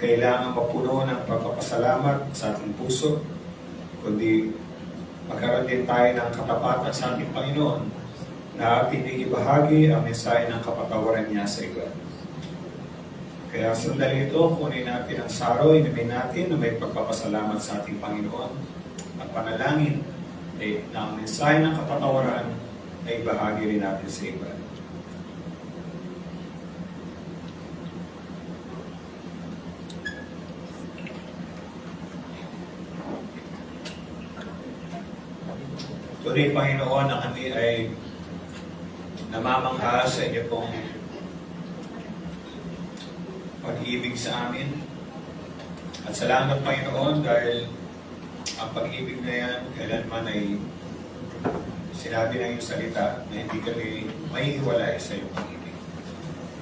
kailangan mapuno ng pagpapasalamat sa ating puso, kundi magkaroon din tayo ng katapatan sa ating Panginoon na ating ibahagi ang mensahe ng kapatawaran niya sa iba. Kaya sandali ito, kunin natin ang saro, inumin natin na may pagpapasalamat sa ating Panginoon at panalangin na ang mensahe ng kapatawaran ay bahagi rin natin sa iba. Tuloy, Panginoon, na kami ay namamangha sa inyo pong pag-ibig sa amin. At salamat, Panginoon, dahil ang pag-ibig na yan kailanman ay sinabi ng iyong salita na hindi kami maihiwalay sa iyong pag-ibig.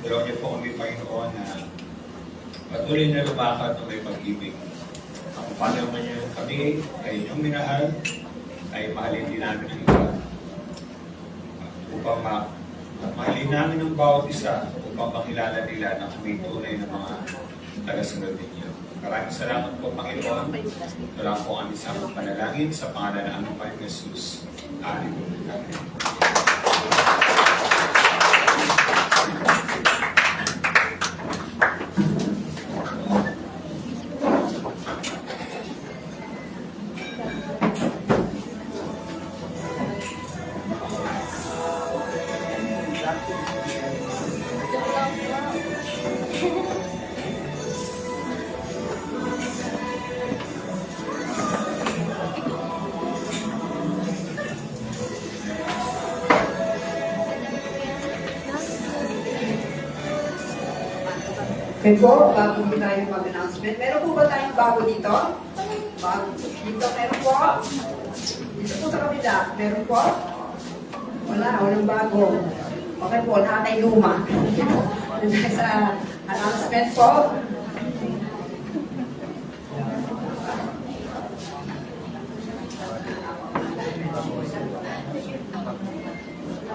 Pero niyo po kami, Panginoon, na patuloy na lumakad ng may pag-ibig. Ang paano man niyo kami ay inyong minahal, ay mahalin din namin ang iba. Upang mahalin namin ang bawat isa upang makilala nila na kami tunay na mga tagasunod ninyo. Maraming salamat po, Panginoon. Ito lang po ang isang panalangin sa pangalan ng aming Panginoon Jesus. Amen. Okay po, bago po tayo mag-announcement. Meron po ba tayong bago dito? Bago. Dito meron po. Dito po sa kabila. Meron po. Walang bago. Okay po, lahat ay luma. Sa announcement po.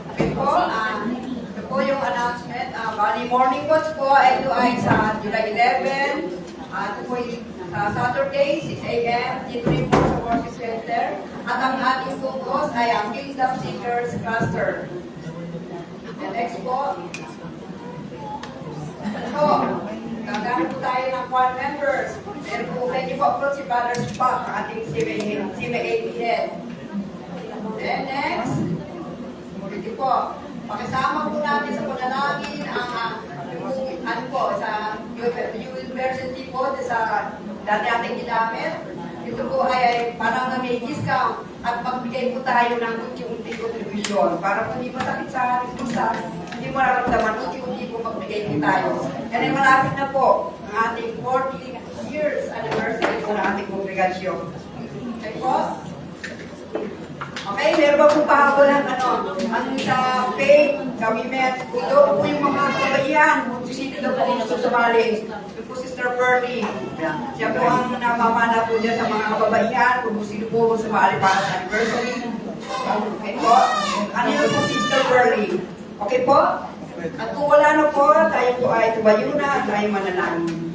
Okay po, ito po yung announcement. Bali morning watch po, ito ay sa July 11. At po sa Saturday, 6 a.m., dito rin po sa Worship Center. At ang ating focus ay ang Kingdom Seekers Cluster. And next po, gagamit po tayo ng quad members. Meron po pwede po si Brother Spock, ang ating CMA head. Then next, pwede po, pakisama po natin sa panalangin ang sa university po sa dati ating ginamit. Ito po ay parang may discount at magbigay po tayo ng unti-unti contribution para po hindi masakit sa ating sa hindi mo nararamdaman, unti-unti po magbigay po tayo. Kaya malapit na po ang ating 40 years anniversary po ng ating kongregasyon. Okay po? Okay, meron ba po pahabol ng sa faith, commitment, ito po yung mga kabaihan, kung sino daw po gusto sumali. Ito po Sister Pearlie. Siya po ang namamana po dyan sa mga kabaihan, kung sino po sumali para sa anniversary. Okay po? Ano yun po Sister Pearlie? Okay po? At kung wala na po, tayo po ay tumayo na at tayo manalangin.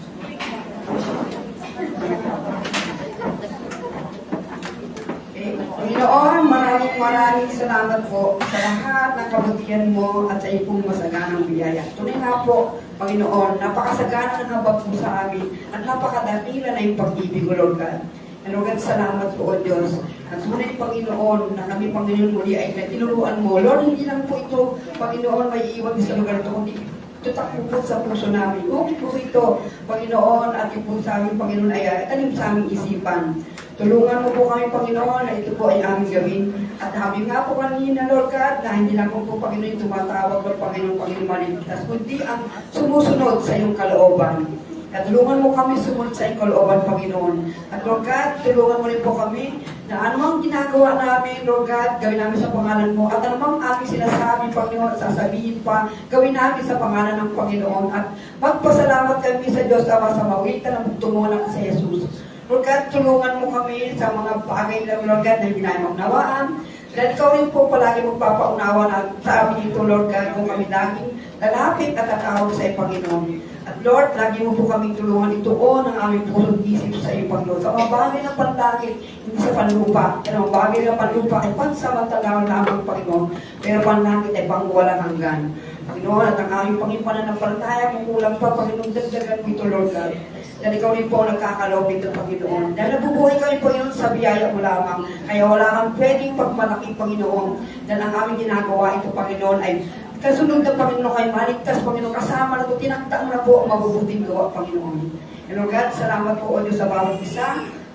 Panginoon, maraming salamat po sa lahat ng kabutihan mo at sa iyong masaganang biyaya. Tunay nga po, Panginoon, napakasagana ng habag mo sa amin at napakadakila na yung pag-ibig mo, Lord God. And Lord God, salamat po, O Diyos. At tunay, Panginoon, na kami, Panginoon, muli ay tinuruan mo. Lord, hindi lang po ito, Panginoon, may iwan sa lugar ito, kundi ito takbo po sa puso namin. Kung po ito, Panginoon, at yung po sa amin, Panginoon, ay tanim sa aming isipan. Tulungan mo po kami, Panginoon, na ito po ay aming gawin. At sabi nga po kanina, Lord God, na hindi lang po Panginoon, yung tumatawag ng Panginoon maligtas, kundi ang sumusunod sa iyong kalooban. At tulungan mo kami sumunod sa iyong kalooban, Panginoon. At Lord God, tulungan mo rin po kami na anumang ginagawa namin, Lord God, gawin namin sa pangalan mo. At anumang aming sinasabi, Panginoon, at sasabihin pa, gawin namin sa pangalan ng Panginoon. At magpasalamat kami sa Diyos Ama sa mawitan ng tumulang sa Jesus. Lord God, tulungan mo kami sa mga bagay lang, Lord God, na hindi namin maunawaan. Dahil ikaw rin po palagi magpapaunawa na sa amin ito, Lord God, kung kami laging lalapit at tatawag sa iyo, Panginoon. At Lord, lagi mo po kaming tulungan ituon ang aming pusong isip sa iyo, Panginoon. Sa mga bagay ng panlangit, hindi sa panlupa. At ang bagay ng panlupa ay pansamantalaman lamang, Panginoon. Pero panlangit ay pangwalang hanggan. Panginoon, at ang aming pangipananampalataya, kung kulang pa, Panginoon, dagdagan mo ito, Lord God. Dahil ikaw rin po nagkakaloob ito, Panginoon. Dahil nabubuhay kami, Panginoon, sa biyaya mo lamang. Kaya wala kang pwedeng pagmalaki, Panginoon. Dahil ang aming ginagawa ito, Panginoon, ay kasunod na, Panginoon, kayo maligtas, Panginoon. Kasama na ito, tinaktak na po ang mabubuting gawa, Panginoon. And Lord God, salamat po, O Diyos, sa bawat isa.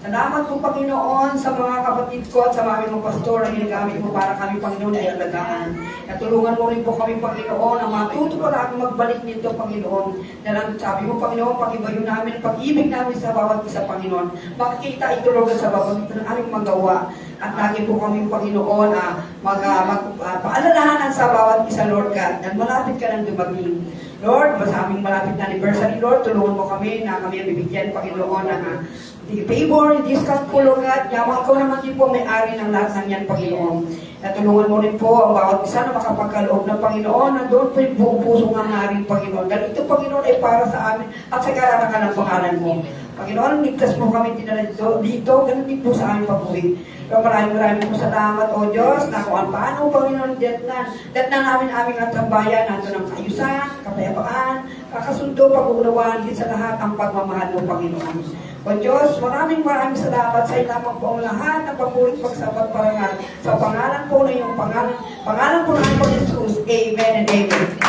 Salamat po, Panginoon, sa mga kapatid ko at sa mga pastor na ginagamit mo para kami, Panginoon, ay alagaan. Natulungan mo rin po kami, Panginoon, na matuto palagi magbalik nito, Panginoon. Dahil sabi mo, Panginoon, pag-ibayo namin, pag-ibig namin sa bawat isa, Panginoon. Makikita ito, Lord, sa bawat ito ng aming magawa. At lagi po kami, Panginoon, paalalahanan sa bawat isa, Lord God. Dahil malapit ka nang dumating. Lord, sa aming malapit na anniversary, Lord, tulungan mo kami na kami ang bibigyan, Panginoon, ng favor, discount po, Lord God. Yaman ko naman din po may-ari ng lahat ng yan, Panginoon. Natulungan mo rin po ang bawat isa na makapagkaloob ng Panginoon na doon po yung buong puso ng haring Panginoon. Dahil ito, Panginoon, ay para sa amin at sa kararangan ng pangalan mo. Panginoon, ligtas mo kami dinala dito, ganun din po sa aming pag-uwi. So maraming po salamat, O Diyos, na kung paano, Panginoon, datnan namin aming at tambayan, nato ng kaayusan, kapayapaan, kakasundo, pag-uunawaan din sa lahat ang pagmamahal mo, Panginoon. O Diyos, maraming salamat sa ilamang po ang lahat ng papurit pagsapat parangal sa pangalan po na iyong pangalan po ng Panginoon Jesus. Amen and amen.